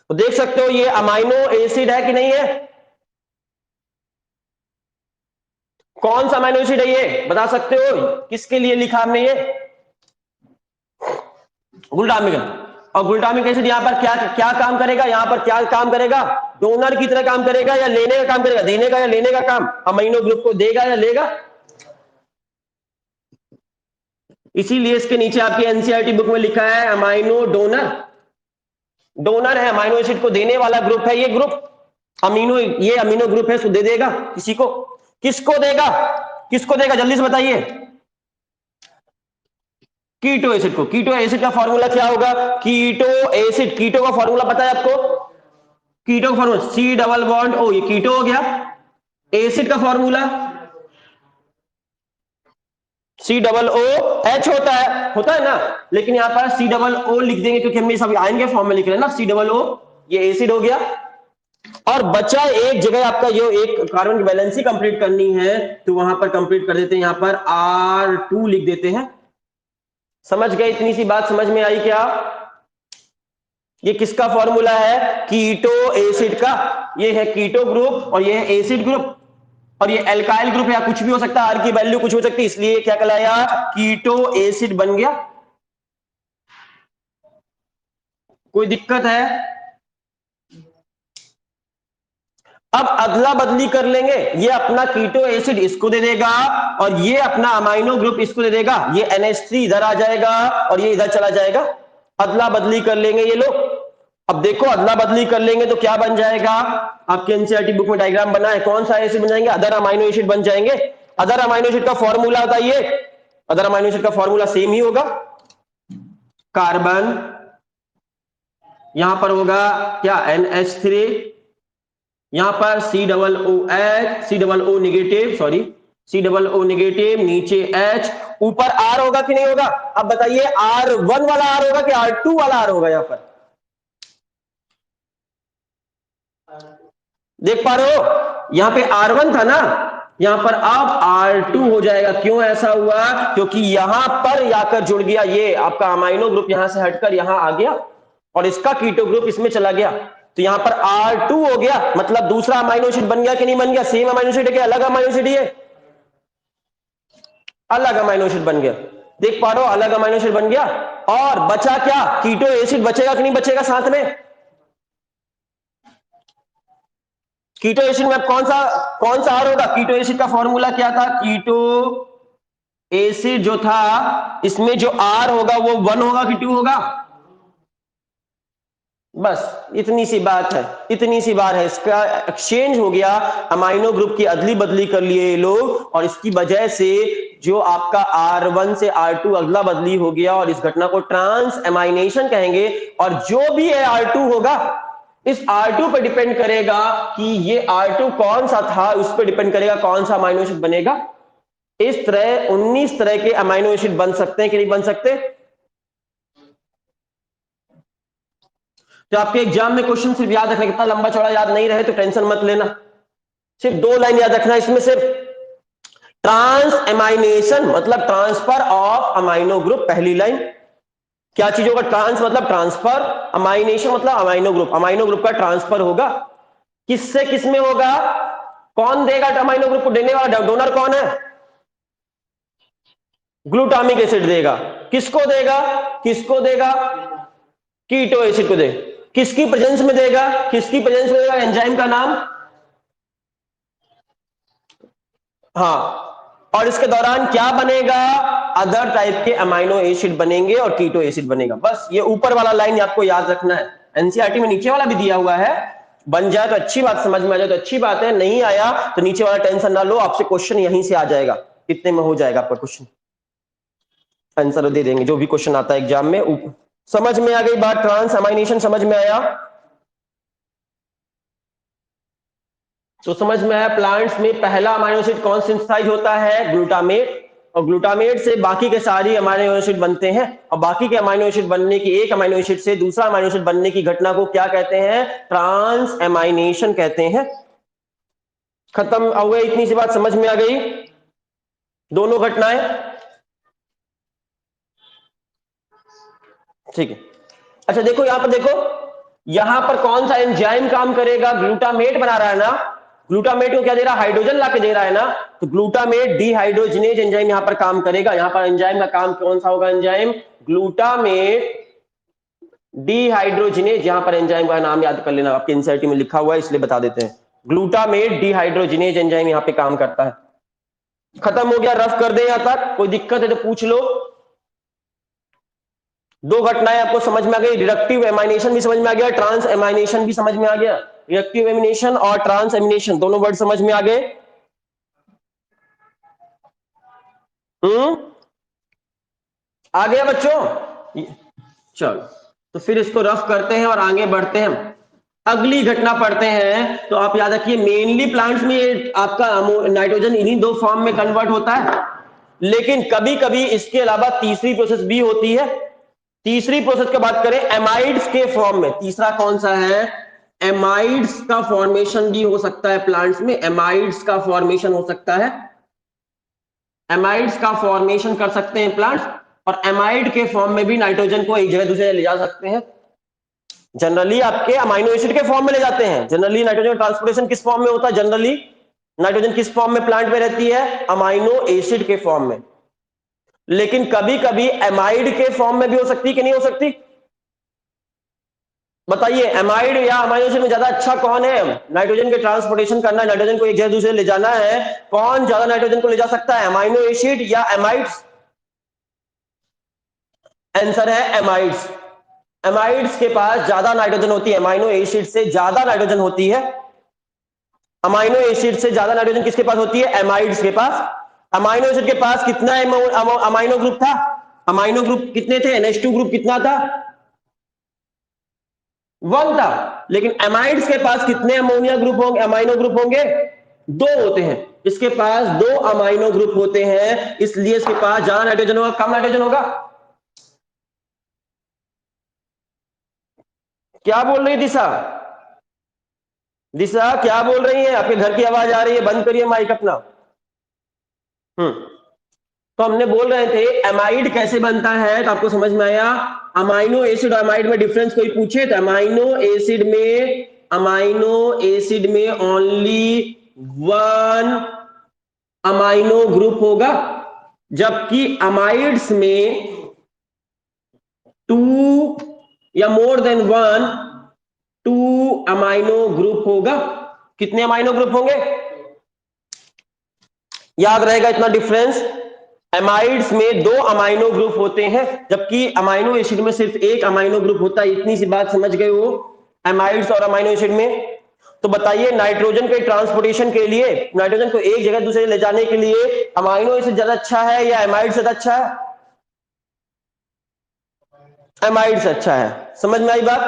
तो देख सकते हो ये अमाइनो एसिड है कि नहीं है? कौन सा अमाइनो एसिड है ये बता सकते हो? किसके लिए लिखा हमने ये? ग्लूटामिक। और ग्लूटामिक एसिड यहाँ पर क्या क्या काम करेगा? यहाँ पर क्या काम करेगा? डोनर की तरह काम करेगा या लेने का काम करेगा? देने का या लेने का काम? अमीनो ग्रुप को देगा या लेगा? इसीलिए इसके नीचे आपके एनसीईआरटी बुक में लिखा है अमीनो डोनर। डोनर है, अमीनो एसिड को देने वाला ग्रुप है ये ग्रुप। अमीनो, ये अमीनो ग्रुप है, इसको दे देगा किसी को। किसको देगा? किसको देगा जल्दी से बताइए? कीटो एसिड को। कीटो एसिड का फॉर्मूला क्या होगा? कीटो एसिड, कीटो का फॉर्मूला पता है आपको? कीटो का फॉर्मूला C+O, ये कीटो हो गया। एसिड का फॉर्मूला COOH होता है ना, लेकिन यहां पर COO लिख देंगे क्योंकि हमने सब आयन के फॉर्म में लिख रहे हैं ना, COO, ये एसिड हो गया। और बचा एक जगह आपका, जो एक कार्बन की वैलेंसी कंप्लीट करनी है, तो वहां पर कंप्लीट कर देते हैं, यहां पर R2 लिख देते हैं। समझ गए? इतनी सी बात समझ में आई क्या? ये किसका फॉर्मूला है? कीटो एसिड का। ये है कीटो ग्रुप और ये है एसिड ग्रुप, और ये एल्काइल ग्रुप या कुछ भी हो सकता है, आर की वैल्यू कुछ हो सकती है, इसलिए क्या कहलाया? कीटो एसिड बन गया। कोई दिक्कत है? अब अदला बदली कर लेंगे, ये अपना कीटो एसिड इसको दे देगा और ये अपना अमाइनो ग्रुप इसको दे देगा। ये NH3 इधर आ जाएगा और ये इधर चला जाएगा। अदला बदली कर लेंगे ये लोग। अब देखो अदला बदली कर लेंगे तो क्या बन जाएगा? आपके एनसीईआरटी बुक में डायग्राम बना है, कौन सा एसिड बन जाएंगे? अदर अमाइनो एसिड बन जाएंगे। अदर अमाइनो एसिड का फॉर्मूला बताइए। अदर अमाइनो एसिड का फॉर्मूला सेम ही होगा, कार्बन, यहां पर होगा क्या? NH3, यहां पर COO negative, sorry COO negative, नीचे H, ऊपर R होगा कि नहीं होगा? अब बताइए R1 वाला R होगा कि R2 वाला R होगा? यहां पर देख पा रहे हो, यहां पे R1 था ना, यहां पर अब R2 हो जाएगा। क्यों ऐसा हुआ? क्योंकि यहां पर आकर जुड़ गया, ये आपका अमाइनो ग्रुप यहां से हटकर यहां आ गया और इसका कीटो ग्रुप इसमें चला गया, तो यहां पर R2 हो गया। मतलब दूसरा अमाइनो एसिड बन गया कि नहीं बन गया? सेम अमाइनो एसिड है कि अलग अमाइनो एसिड है? अलग अमाइनो एसिड बन गया। देख पा रहे हो, अलग अमाइनो एसिड बन गया। और बचा क्या? कीटो एसिड बचेगा कि नहीं बचेगा साथ में? कीटो एसिड में कौन सा आर होगा? कीटो एसिड का फॉर्मूला क्या था? कीटो एसिड जो था, इसमें जो आर होगा वो 1 होगा कि 2 होगा? बस इतनी सी बात है, इतनी सी बात है। इसका एक्सचेंज हो गया, अमाइनो ग्रुप की अदली बदली कर लिए ये लोग, और इसकी वजह से जो आपका R1 से R2 अदला बदली हो गया, और इस घटना को ट्रांस एमाइनेशन कहेंगे। और जो भी है R2 होगा, इस R2 पे डिपेंड करेगा कि ये R2 कौन सा था, उस पर डिपेंड करेगा कौन सा अमाइनो एसिड बनेगा। इस तरह 19 तरह के अमाइनो एसिड बन सकते हैं कि नहीं बन सकते? तो आपके एग्जाम में क्वेश्चन सिर्फ याद रखना, कितना लंबा चौड़ा याद नहीं रहे तो टेंशन मत लेना, सिर्फ 2 लाइन याद रखना इसमें। सिर्फ ट्रांस एमाइनेशन मतलब ट्रांसफर ऑफ अमाइनो ग्रुप, पहली लाइन। क्या चीज होगा? ट्रांस मतलब ट्रांसफर, अमाइनेशन मतलब अमाइनो ग्रुप का ट्रांसफर होगा। किससे किस में होगा? कौन देगा अमाइनो ग्रुप को? देने वाला डोनर कौन है? ग्लूटामिक एसिड देगा। किसको देगा? किसको देगा? कीटो एसिड को देगा। किसकी प्रेजेंस में देगा, किसकी प्रेजेंस में देगा एंजाइम का नाम, हाँ, और इसके दौरान क्या बनेगा, अदर टाइप के अमाइनो एसिड बनेंगे और कीटो एसिड बनेगा। बस ये ऊपर वाला लाइन आपको याद रखना है, एनसीईआरटी में नीचे वाला भी दिया हुआ है, बन जाए तो अच्छी बात, समझ में आ जाए तो अच्छी बात है, नहीं आया तो नीचे वाला टेंशन ना लो, आपसे क्वेश्चन यहीं से आ जाएगा, कितने में हो जाएगा आपका क्वेश्चन, आंसर दे देंगे जो भी क्वेश्चन आता है एग्जाम में। समझ में आ गई बात, ट्रांस अमाइनेशन समझ में आया, तो समझ में आया प्लांट्स में पहला अमाइनो एसिड कौन सिंथेसाइज होता है, ग्लूटामेट, और ग्लूटामेट से बाकी के सारी अमाइनो एसिड बनते हैं, और बाकी के अमाइनो एसिड बनने की, एक अमाइनो एसिड से दूसरा अमाइनो एसिड बनने की घटना को क्या कहते हैं, ट्रांस एमाइनेशन कहते हैं। खत्म हुए, इतनी सी बात समझ में आ गई, दोनों घटनाएं, ठीक है। अच्छा देखो यहां पर, देखो यहां पर कौन सा एंजाइम काम करेगा, ग्लूटामेट बना रहा है ना, ग्लूटामेट को क्या दे रहा है, हाइड्रोजन लाके दे रहा है ना, तो ग्लूटामेट डिहाइड्रोजिनेज एंजाइम यहां पर काम करेगा। यहां पर एंजाइम का काम कौन सा होगा, एंजाइम ग्लूटामेट डिहाइड्रोजिनेज, यहां पर एंजाइम का नाम याद कर लेना, आपके एनसीईआरटी में लिखा हुआ है इसलिए बता देते हैं, ग्लूटामेट डिहाइड्रोजिनेज एंजाइम यहां पे काम करता है। खत्म हो गया, रफ कर दे यहां तक, कोई दिक्कत है तो पूछ लो। दो घटनाएं आपको समझ में आ गई, रिडक्टिव एमाइनेशन भी समझ में आ गया, ट्रांस एमाइनेशन भी समझ में आ गया, रिडक्टिव एमिनेशन और ट्रांस एमिनेशन दोनों वर्ड समझ में आ गए। आ गया बच्चों, चलो तो फिर इसको रफ करते हैं और आगे बढ़ते हैं, अगली घटना पढ़ते हैं। तो आप याद रखिए मेनली प्लांट्स में आपका नाइट्रोजन इन्हीं दो फॉर्म में कन्वर्ट होता है, लेकिन कभी कभी इसके अलावा तीसरी प्रोसेस भी होती है। तीसरी प्रोसेस की बात करें एमाइड्स के फॉर्म में, तीसरा कौन सा है, एमाइड्स का फॉर्मेशन भी हो सकता है प्लांट्स में, एमाइड्स का फॉर्मेशन हो सकता है, एमाइड्स का फॉर्मेशन कर सकते हैं प्लांट्स, और एमाइड के फॉर्म में भी नाइट्रोजन को एक जगह दूसरे ले जा सकते हैं। जनरली आपके अमाइनो एसिड के फॉर्म में ले जाते हैं, जनरली नाइट्रोजन ट्रांसपोर्टेशन किस फॉर्म में होता है, जनरली नाइट्रोजन किस फॉर्म में प्लांट में रहती है, अमाइनो एसिड के फॉर्म में, लेकिन कभी कभी एमाइड के फॉर्म में भी हो सकती है कि नहीं हो सकती, बताइए एमाइड या अमाइनो एसिड में ज्यादा अच्छा कौन है, नाइट्रोजन के ट्रांसपोर्टेशन करना, नाइट्रोजन को एक जगह दूसरे ले जाना है, कौन ज्यादा नाइट्रोजन को ले जा सकता है, अमाइनो एसिड या एमाइड्स, आंसर है एमाइड्स। एमाइड्स के पास ज्यादा नाइट्रोजन होती है, अमाइनो एसिड से ज्यादा नाइट्रोजन होती है, अमाइनो एसिड से ज्यादा नाइट्रोजन किसके पास होती है, एमाइड्स के पास। अमाइनो एसिड के पास कितना अमाइनो ग्रुप था, अमाइनो ग्रुप कितने थे, NH2 ग्रुप कितना था, 1 था, लेकिन एमाइड्स के पास कितने अमोनिया ग्रुप होंगे, अमाइनो ग्रुप होंगे, 2 होते हैं, इसके पास 2 अमाइनो ग्रुप होते हैं, इसलिए इसके पास ज्यादा नाइट्रोजन होगा कम नाइट्रोजन होगा। क्या बोल रही दिशा, दिशा क्या बोल रही है, आपके घर की आवाज आ रही है, बंद करिए माइक अपना। तो हमने बोल रहे थे एमाइड कैसे बनता है, तो आपको समझ में आया, अमाइनो एसिड और अमाइड में डिफरेंस कोई पूछे तो अमाइनो एसिड में ओनली 1 अमाइनो ग्रुप होगा, जबकि अमाइड्स में 2 या मोर देन 2 अमाइनो ग्रुप होगा। कितने अमाइनो ग्रुप होंगे, याद रहेगा इतना डिफरेंस, एमाइड्स में 2 अमाइनो ग्रुप होते हैं, जबकि अमाइनो एसिड में सिर्फ 1 अमाइनो ग्रुप होता है, इतनी सी बात समझ गए हो एमाइड्स और अमाइनो एसिड में। तो बताइए नाइट्रोजन के ट्रांसपोर्टेशन के लिए, नाइट्रोजन को एक जगह दूसरे ले जाने के लिए अमाइनो एसिड ज्यादा अच्छा है या एमाइड ज्यादा अच्छा है, एमाइड्स अच्छा है, समझ में आई बात।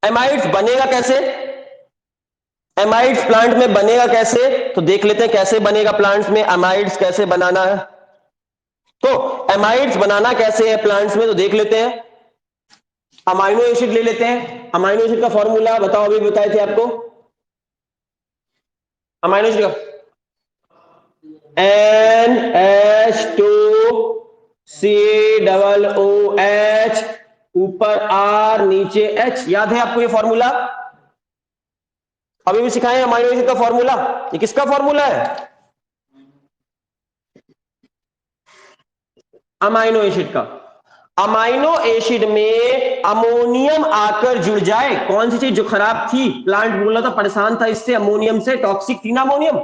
एमाइड्स बनेगा कैसे, एमाइड्स प्लांट में बनेगा कैसे, तो देख लेते हैं कैसे बनेगा प्लांट्स में एमाइड्स कैसे बनाना है। तो एमाइड्स बनाना कैसे है प्लांट्स में, तो देख लेते हैं, अमाइनो एसिड ले लेते हैं, अमाइनो एसिड का फॉर्मूला बताओ, अभी बताए थे आपको, अमाइनो एसिड का NH2COOH, ऊपर R नीचे H, याद है आपको ये फॉर्मूला, अभी भी सिखाए अमाइनो एसिड का फॉर्मूला, ये किसका फॉर्मूला है, अमाइनो एसिड का। अमाइनो एसिड में अमोनियम आकर जुड़ जाए, कौन सी चीज जो खराब थी, प्लांट बोला था परेशान था इससे, अमोनियम से, टॉक्सिक थी ना अमोनियम,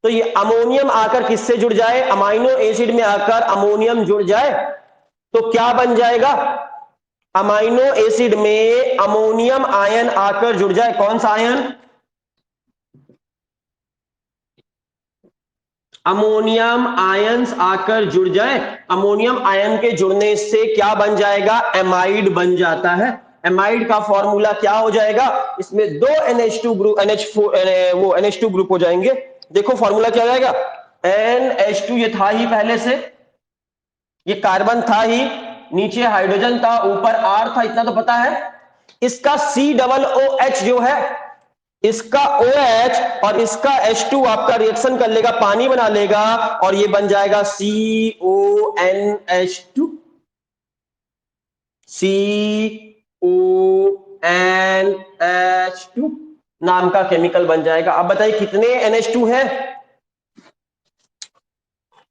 तो ये अमोनियम आकर किससे जुड़ जाए, अमाइनो एसिड में आकर अमोनियम जुड़ जाए तो क्या बन जाएगा, अमाइनो एसिड में अमोनियम आयन आकर जुड़ जाए, कौन सा आयन, अमोनियम आयंस आकर जुड़ जाए, अमोनियम आयन के जुड़ने से क्या बन जाएगा, एमाइड बन जाता है। एमाइड का फॉर्मूला क्या हो जाएगा, इसमें दो NH2 ग्रुप, NH4 वो NH2 ग्रुप हो जाएंगे। देखो फॉर्मूला क्या हो जाएगा, NH2 ये था ही पहले से, ये कार्बन था ही, नीचे हाइड्रोजन था, ऊपर R था, इतना तो पता है। इसका COOH जो है, इसका OH और इसका H2 आपका रिएक्शन कर लेगा, पानी बना लेगा और ये बन जाएगा CONH2, CONH2 नाम का केमिकल बन जाएगा। अब बताइए कितने NH2 है,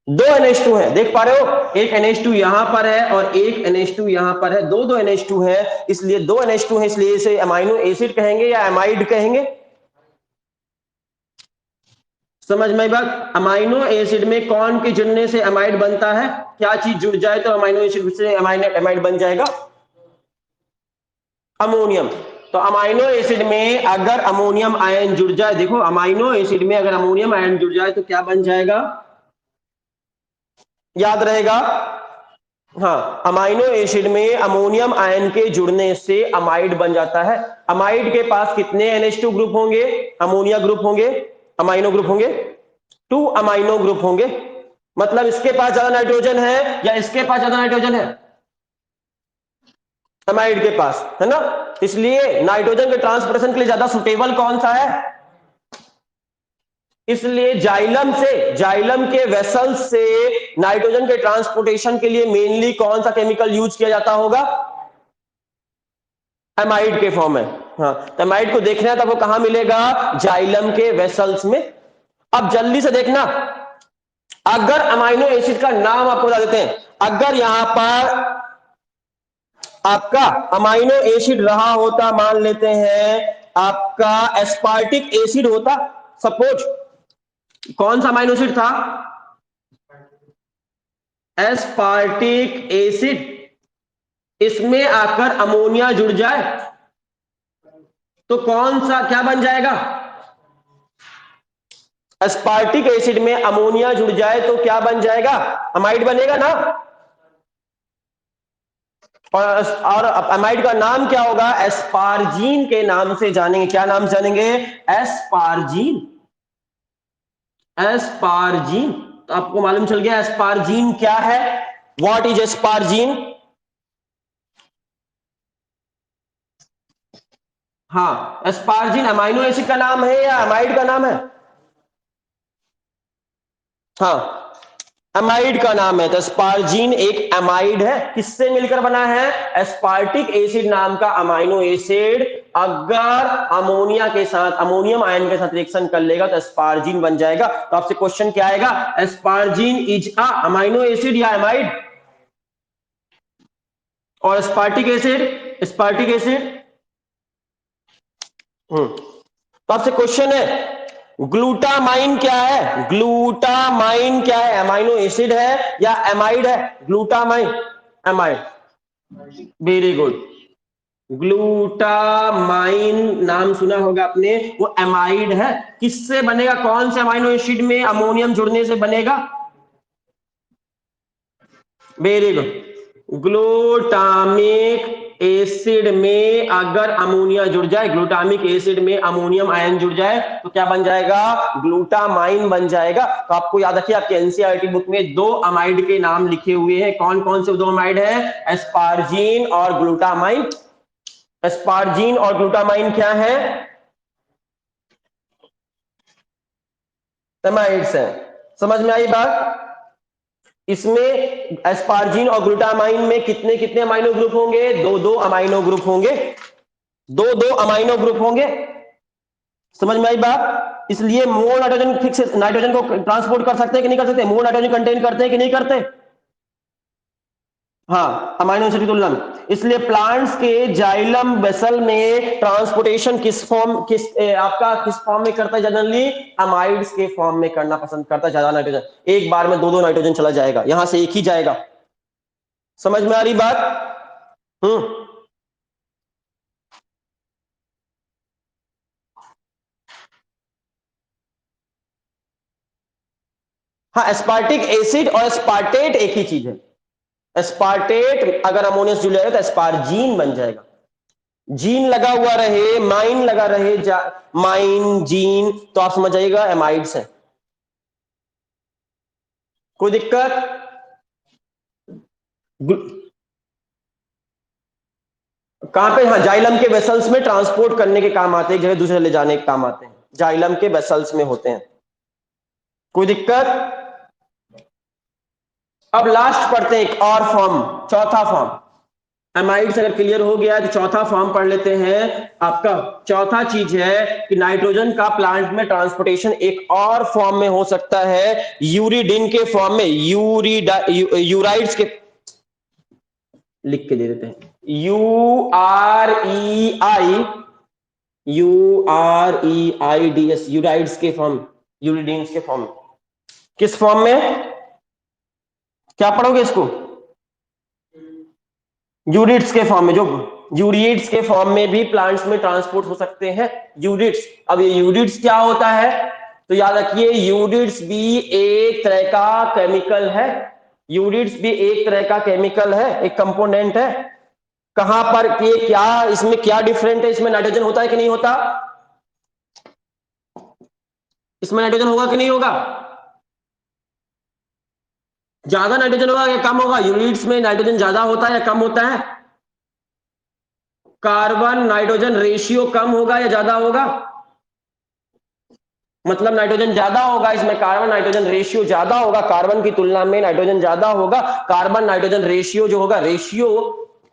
दो NH2 है, देख पा रहे हो, एक NH2 यहां पर है और एक NH2 यहां पर है, दो NH2 है, इसलिए दो NH2 है, इसलिए इसे अमाइनो एसिड कहेंगे या एमाइड कहेंगे, समझ में बात। अमाइनो एसिड में कौन के जुड़ने से एमाइड बनता है, क्या चीज जुड़ जाए तो अमाइनो एसिड से एमाइड बन जाएगा, अमोनियम। तो अमाइनो एसिड में अगर अमोनियम आयन जुड़ जाए, देखो अमाइनो एसिड में अगर अमोनियम आयन जुड़ जाए तो क्या बन जाएगा, याद रहेगा, हाँ, अमाइनो एसिड में अमोनियम आयन के जुड़ने से अमाइड बन जाता है। अमाइड के पास कितने NH2 ग्रुप होंगे, अमोनिया ग्रुप होंगे, अमाइनो ग्रुप होंगे, 2 अमाइनो ग्रुप होंगे, मतलब इसके पास ज्यादा नाइट्रोजन है या इसके पास ज्यादा नाइट्रोजन है, अमाइड के पास है ना, इसलिए नाइट्रोजन के ट्रांसपोर्टेशन के लिए ज्यादा सुटेबल कौन सा है, इसलिए जाइलम के वेसल्स से नाइट्रोजन के ट्रांसपोर्टेशन के लिए मेनली कौन सा केमिकल यूज किया जाता होगा, एमाइड के फॉर्म में। हाँ, तो एमाइड को देखना है तो वो कहां मिलेगा, जाइलम के वेसल्स में। अब जल्दी से देखना, अगर अमाइनो एसिड का नाम आपको बता देते हैं, अगर यहां पर आपका अमाइनो एसिड रहा होता, मान लेते हैं आपका एस्पार्टिक एसिड होता, सपोज, कौन सा अमाइनो एसिड था, एस्पार्टिक एसिड, इसमें आकर अमोनिया जुड़ जाए तो कौन सा क्या बन जाएगा, एस्पार्टिक एसिड में अमोनिया जुड़ जाए तो क्या बन जाएगा, अमाइड बनेगा ना, और अमाइड का नाम क्या होगा, एस्पार्जीन के नाम से जानेंगे, क्या नाम से जानेंगे, एस्पार्जीन, एस्पार्जीन। तो आपको मालूम चल गया एस्पार्जीन क्या है, व्हाट इज एस्पार्जीन, हाँ, एस्पार्जीन अमाइनो एसिड का नाम है या अमाइड का नाम है, हाँ, एमाइड का नाम है। तो एस्पार्जीन एक एमाइड है, किससे मिलकर बना है, एस्पार्टिक एसिड नाम का अमाइनो एसिड अगर अमोनिया के साथ, अमोनियम आयन के साथ रिएक्शन कर लेगा तो एस्पार्जीन बन जाएगा। तो आपसे क्वेश्चन क्या आएगा, एस्पार्जीन इज अ अमाइनो एसिड या एमाइड, और एस्पार्टिक एसिड, एस्पार्टिक एसिड, तो आपसे क्वेश्चन है ग्लूटामाइन क्या है, ग्लूटामाइन क्या है, अमाइनो एसिड है या एमाइड है, glutamine, amide, very good, glutamine नाम सुना होगा आपने, वो एमाइड है, किससे बनेगा, कौन से अमाइनो एसिड में अमोनियम जुड़ने से बनेगा, वेरी गुड, ग्लूटामिक एसिड में अगर अमोनिया जुड़ जाए, ग्लूटामिक एसिड में अमोनियम आयन जुड़ जाए तो क्या बन जाएगा, ग्लूटामाइन बन जाएगा। तो आपको याद रखिए आपके एनसीईआरटी बुक में दो अमाइड के नाम लिखे हुए हैं, कौन कौन से दो अमाइड है, एस्पार्जीन और ग्लूटामाइन। एस्पार्जीन और ग्लूटामाइन क्या है, एमाइड्स है, समझ में आई बात। इसमें एस्पार्जीन और ग्लूटामाइन में कितने कितने अमाइनो ग्रुप होंगे, दो दो अमाइनो ग्रुप होंगे, दो दो अमाइनो ग्रुप होंगे, समझ में आई बात। इसलिए मोर नाइट्रोजन फिक्स, नाइट्रोजन को ट्रांसपोर्ट कर सकते हैं कि नहीं कर सकते, मोर नाइट्रोजन कंटेन करते हैं कि नहीं करते, हाँ, अमाइनो एसिड की तुलना में। इसलिए प्लांट्स के जाइलम वेसल में ट्रांसपोर्टेशन आपका किस फॉर्म में करता है जनरली? अमाइड्स के फॉर्म में करना पसंद करता है ज्यादा नाइट्रोजन। एक बार में दो दो नाइट्रोजन चला जाएगा, यहां से एक ही जाएगा। समझ में आ रही बात? हम्म। हाँ, एस्पार्टिक एसिड और एस्पार्टेट एक ही चीज है। एस्पार्टेट अगर अमोनियस जुड़ जाएगा तो एस्पार्जीन बन जाएगा। जीन लगा हुआ रहे, माइन लगा रहे, माइन जीन, तो आप समझ जाइएगा एमाइड्स है। कोई दिक्कत? कहां पे? हाँ, जाइलम के वेसल्स में ट्रांसपोर्ट करने के काम आते हैं, एक जगह दूसरे ले जाने के काम आते हैं, जाइलम के वेसल्स में होते हैं। कोई दिक्कत? अब लास्ट पढ़ते हैं एक और फॉर्म, चौथा फॉर्म। एमाइड्स अगर क्लियर हो गया तो चौथा फॉर्म पढ़ लेते हैं। आपका चौथा चीज है कि नाइट्रोजन का प्लांट में ट्रांसपोर्टेशन एक और फॉर्म में हो सकता है, यूरिडिन के फॉर्म में, यूराइड्स के, लिख के दे देते हैं, UREIDS, यूराइड्स के फॉर्म, यूरिडीन्स के फॉर्म। किस फॉर्म में? क्या पढ़ोगे इसको? यूरिट्स के फॉर्म में, जो यूरिट्स के फॉर्म में भी प्लांट्स में ट्रांसपोर्ट हो सकते हैं यूरिट्स। अब ये यूरिट्स क्या होता है? तो याद रखिए, यूरिट्स भी एक तरह का केमिकल है। यूरिट्स भी एक तरह का केमिकल है, एक कंपोनेंट है। कहां पर ये क्या, इसमें क्या डिफरेंट है? इसमें नाइट्रोजन होता है कि नहीं होता? इसमें नाइट्रोजन होगा कि नहीं होगा? ज्यादा नाइट्रोजन होगा या कम होगा? यूनिट्स में नाइट्रोजन ज्यादा होता है या कम होता है? कार्बन नाइट्रोजन रेशियो कम होगा या ज्यादा होगा? मतलब नाइट्रोजन ज्यादा होगा, इसमें कार्बन नाइट्रोजन रेशियो ज्यादा होगा, कार्बन की तुलना में नाइट्रोजन ज्यादा होगा। कार्बन नाइट्रोजन रेशियो जो होगा, रेशियो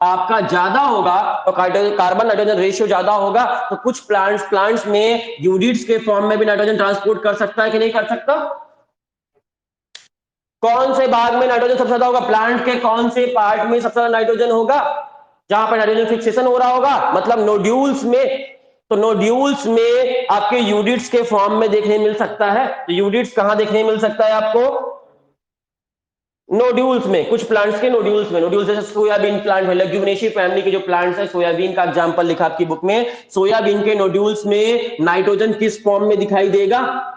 आपका ज्यादा होगा, तो कार्बन नाइट्रोजन रेशियो ज्यादा होगा, तो कुछ प्लांट्स में यूनिट्स के फॉर्म में भी नाइट्रोजन ट्रांसपोर्ट कर सकता है कि नहीं कर सकता? कौन से भाग में नाइट्रोजन सबसे ज्यादा होगा? प्लांट के कौन से पार्ट में सबसे ज्यादा नाइट्रोजन होगा? जहां पर नाइट्रोजन फिक्सेशन हो रहा होगा, मतलब नोड्यूल्स में। तो नोड्यूल्स में आपके यूनिट्स के फॉर्म में देखने मिल सकता है। तो यूनिट्स कहां देखने मिल सकता है आपको? नोड्यूल्स में, कुछ प्लांट्स के नोड्यूल्स में। नोड्यूल्स जैसे सोयाबीन प्लांट है, लेग्यूमिनेसी फैमिली के जो प्लांट्स है, सोयाबीन का एग्जांपल लिखा आपकी बुक में। सोयाबीन के नोड्यूल्स में नाइट्रोजन किस फॉर्म में दिखाई देगा?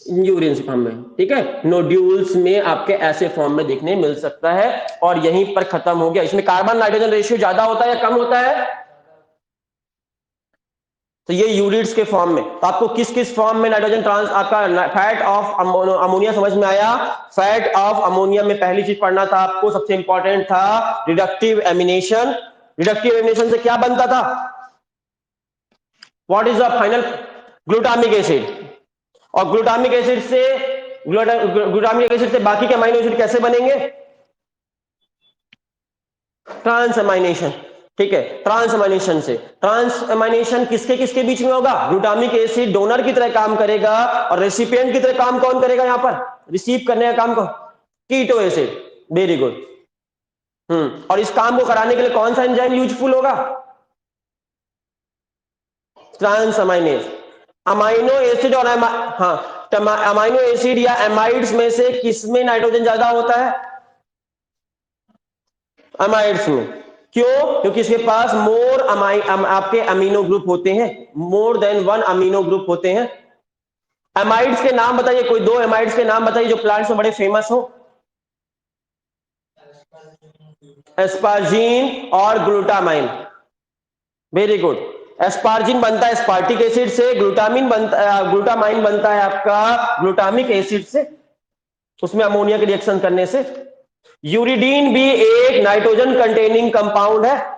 यूरिन फॉर्म में, ठीक है। नोड्यूल्स में आपके ऐसे फॉर्म में देखने मिल सकता है। और यहीं पर खत्म हो गया। इसमें कार्बन नाइट्रोजन रेशियो ज्यादा होता है या कम होता है? तो ये यूरिट्स के फॉर्म में। तो आपको किस किस फॉर्म में नाइट्रोजन ट्रांस, आपका फैट ऑफ अमोनिया समझ में आया? फैट ऑफ अमोनिया में पहली चीज पढ़ना था आपको, सबसे इंपॉर्टेंट था रिडक्टिव एमिनेशन। रिडक्टिव एमिनेशन से क्या बनता था? What is the final? Glutamic acid. और ग्लूटामिक एसिड से बाकी के अमीनो एसिड कैसे बनेंगे? ट्रांस अमाइनेशन, ठीक है। ट्रांस अमाइनेशन से, ट्रांस अमाइनेशन किसके किसके बीच में होगा? ग्लूटामिक एसिड डोनर की तरह काम करेगा, और रेसिपिएंट की तरह काम कौन करेगा? यहां पर रिसीव करने का काम कौन? Keto acid. Very good. और इस काम को कराने के लिए कौन सा एंजाइम यूजफुल होगा? Transaminase. अमाइनो एसिड और हाँ, अमाइनो एसिड या एमाइड्स में से किसमें नाइट्रोजन ज्यादा होता है? अमाइड्स में। क्यों? क्योंकि इसके पास आपके अमीनो ग्रुप होते हैं, more than one amino group होते हैं। एमाइड्स के नाम बताइए, कोई दो एमाइड्स के नाम बताइए जो प्लांट्स में बड़े फेमस हो। एस्पार्जीन और ग्लूटामाइन। Very good. एस्पार्जिन बनता है स्पार्टिक एसिड से, ग्लूटामाइन बनता है आपका ग्लूटामिक एसिड से, उसमें अमोनिया के रिएक्शन करने से। यूरिडीन भी एक नाइट्रोजन कंटेनिंग कंपाउंड है।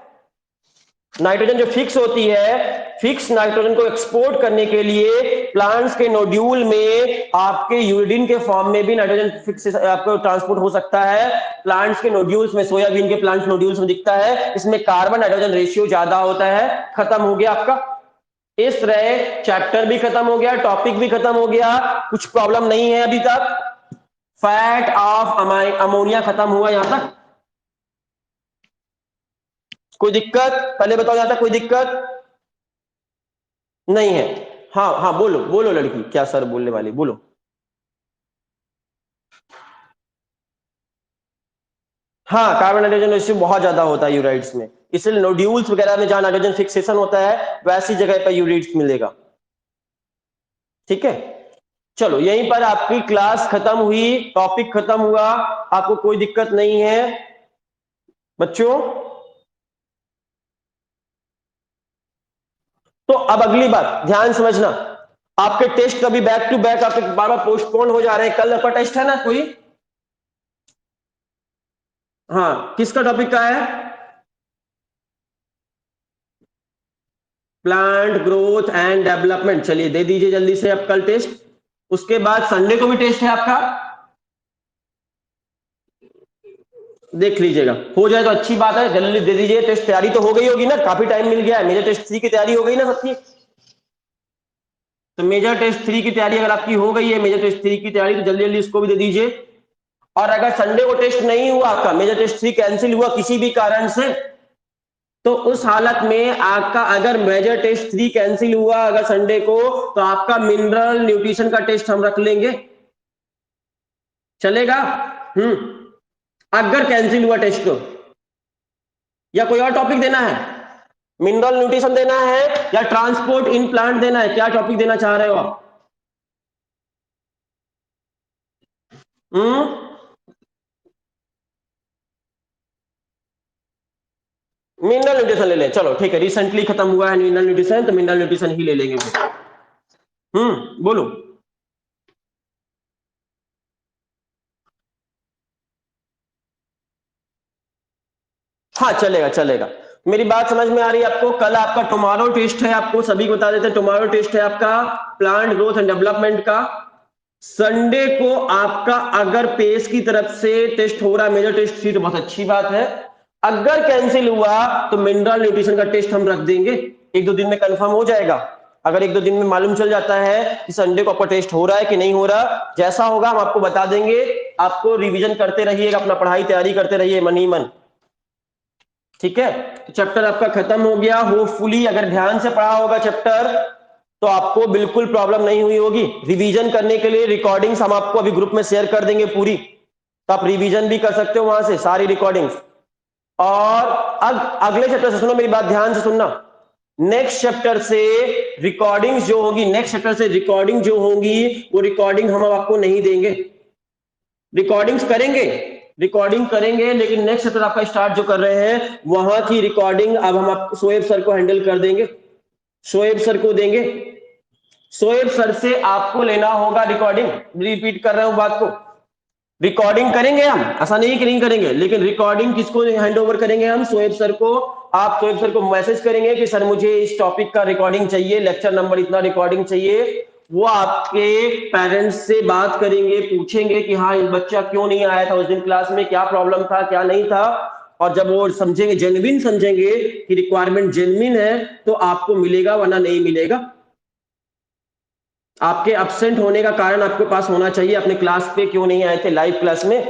नाइट्रोजन जो फिक्स होती है, फिक्स नाइट्रोजन को एक्सपोर्ट करने के लिए प्लांट्स के नोड्यूल में आपके यूरिडीन के फॉर्म में भी नाइट्रोजन फिक्स आपको ट्रांसपोर्ट हो सकता है। प्लांट्स के नोड्यूल्स में, सोयाबीन के प्लांट्स नोड्यूल्स में दिखता है, इसमें कार्बन नाइट्रोजन रेशियो ज्यादा होता है। खत्म हो गया आपका। इस तरह चैप्टर भी खत्म हो गया, टॉपिक भी खत्म हो गया। कुछ प्रॉब्लम नहीं है अभी तक? फैट ऑफ अमोनिया खत्म हुआ यहां तक? कोई दिक्कत? पहले बताओ यहां तक कोई दिक्कत नहीं है? हाँ हाँ, बोलो बोलो लड़की, क्या सर बोलने वाली, बोलो। हाँ, कार्बन नाइट्रोजन रेशियो बहुत ज्यादा होता है यूराइड्स में, इसलिए नोड्यूल्स वगैरह में जहां नाइट्रोजन फिक्सेशन होता है वैसी जगह पर यूरिट्स मिलेगा। ठीक है, चलो यहीं पर आपकी क्लास खत्म हुई, टॉपिक खत्म हुआ, आपको कोई दिक्कत नहीं है बच्चों? तो अब अगली बात ध्यान समझना, आपके टेस्ट कभी बैक टू बैक आपके बार बार पोस्टपोन हो जा रहे हैं। कल आपका टेस्ट है ना कोई? हाँ, किसका टॉपिक का है? Plant growth and development. चलिए दे दीजिए जल्दी से अब कल टेस्ट। उसके बाद संडे को भी टेस्ट है आपका, देख लीजिएगा, हो जाए तो अच्छी बात है, जल्दी दे दीजिए टेस्ट। तैयारी तो हो गई होगी ना, काफी टाइम मिल गया है। मेजर टेस्ट 3 की तैयारी हो गई ना सबकी? तो मेजर टेस्ट 3 की तैयारी अगर आपकी हो गई है, मेजर टेस्ट 3 की तैयारी, तो जल्दी जल्दी इसको भी दे दीजिए। और अगर संडे को टेस्ट नहीं हुआ आपका, मेजर टेस्ट 3 कैंसिल हुआ किसी भी कारण से, तो उस हालत में आपका, अगर मेजर टेस्ट 3 कैंसिल हुआ अगर संडे को, तो आपका मिनरल न्यूट्रिशन का टेस्ट हम रख लेंगे, चलेगा? अगर कैंसिल हुआ टेस्ट तो, या कोई और टॉपिक देना है? मिनरल न्यूट्रिशन देना है या ट्रांसपोर्ट इन प्लांट देना है? क्या टॉपिक देना चाह रहे हो आप? हम्म मिनरल न्यूट्रिशन ले लें, चलो ठीक है, रिसेंटली खत्म हुआ है मिनरल न्यूट्रिशन, तो मिनरल न्यूट्रिशन ही ले लेंगे फिर। बोलो। हाँ चलेगा चलेगा, मेरी बात समझ में आ रही है आपको? कल आपका टुमारो टेस्ट है, आपको सभी को बता देते हैं, टुमारो टेस्ट है आपका प्लांट ग्रोथ एंड डेवलपमेंट का। संडे को आपका अगर पेस की तरफ से टेस्ट हो रहा है मेजर टेस्ट 3, तो बहुत अच्छी बात है। अगर कैंसिल हुआ तो मिनरल न्यूट्रिशन का टेस्ट हम रख देंगे, 1-2 दिन में कंफर्म हो जाएगा। अगर 1-2 दिन में मालूम चल जाता है कि संडे को आपका टेस्ट हो रहा है कि नहीं हो रहा, जैसा होगा हम आपको बता देंगे। आपको रिवीजन करते रहिएगा, अपना पढ़ाई तैयारी करते रहिए मन ही मन। ठीक है, तो चैप्टर आपका खत्म हो गया होपफुली। अगर ध्यान से पढ़ा होगा चैप्टर तो आपको बिल्कुल प्रॉब्लम नहीं हुई होगी। रिवीजन करने के लिए रिकॉर्डिंग्स हम आपको अभी ग्रुप में शेयर कर देंगे पूरी, तो आप रिवीजन भी कर सकते हो वहां से सारी रिकॉर्डिंग्स। और अगले चैप्टर से सुनो, मेरी बात ध्यान से सुनना, नेक्स्ट चैप्टर से रिकॉर्डिंग्स जो होगी, नेक्स्ट चैप्टर से रिकॉर्डिंग जो होगी, वो रिकॉर्डिंग हम आपको नहीं देंगे। रिकॉर्डिंग्स करेंगे, रिकॉर्डिंग करेंगे, लेकिन नेक्स्ट चैप्टर आपका स्टार्ट जो कर रहे हैं वहां की रिकॉर्डिंग अब हम आपको शोएब सर को हैंडल कर देंगे, शोएब सर को देंगे। शोएब सर से आपको लेना होगा रिकॉर्डिंग, रिपीट कर रहे हूं बात को। रिकॉर्डिंग करेंगे हम, ऐसा नहीं कि नहीं करेंगे, लेकिन रिकॉर्डिंग किसको हैंड ओवर करेंगे हम? शोएब सर को। आप शोएब सर को मैसेज करेंगे कि सर मुझे इस टॉपिक का रिकॉर्डिंग चाहिए, लेक्चर नंबर इतना रिकॉर्डिंग चाहिए। वो आपके पेरेंट्स से बात करेंगे, पूछेंगे कि हाँ ये बच्चा क्यों नहीं आया था उस दिन क्लास में, क्या प्रॉब्लम था क्या नहीं था। और जब वो समझेंगे, जेन्युइन समझेंगे कि रिक्वायरमेंट जेन्युइन है, तो आपको मिलेगा, वरना नहीं मिलेगा। आपके अब्सेंट होने का कारण आपके पास होना चाहिए, अपने क्लास पे क्यों नहीं आए थे लाइव क्लास में,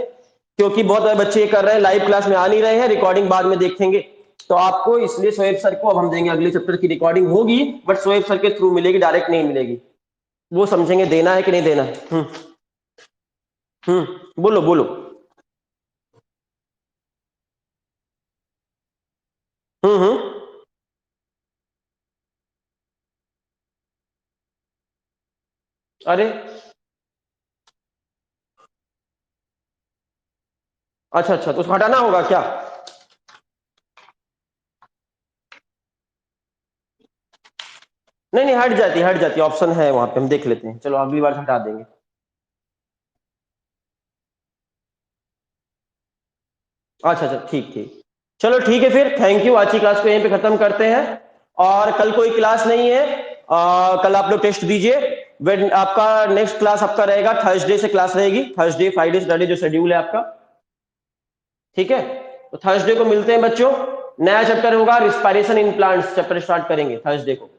क्योंकि बहुत सारे बच्चे ये कर रहे हैं लाइव क्लास में आ नहीं रहे हैं, रिकॉर्डिंग बाद में देखेंगे। तो आपको इसलिए शोएब सर को अब हम देंगे, अगले चैप्टर की रिकॉर्डिंग होगी, बट शोएब सर के थ्रू मिलेगी, डायरेक्ट नहीं मिलेगी। वो समझेंगे देना है कि नहीं देना। बोलो बोलो। हम्म अरे अच्छा अच्छा, तो उसको हटाना होगा क्या? नहीं नहीं, हट जाती, हट जाती, ऑप्शन है वहां पे, हम देख लेते हैं, चलो अगली बार हटा देंगे। अच्छा अच्छा, ठीक ठीक, चलो ठीक है फिर, थैंक यू। आज की क्लास को यहीं पे खत्म करते हैं, और कल कोई क्लास नहीं है। कल आप लोग टेस्ट दीजिए। वेन आपका नेक्स्ट क्लास आपका रहेगा थर्सडे से, क्लास रहेगी थर्सडे फ्राइडे सैटरडे जो शेड्यूल है आपका। ठीक है, तो थर्सडे को मिलते हैं बच्चों, नया चैप्टर होगा respiration in plants, chapter start करेंगे थर्सडे को।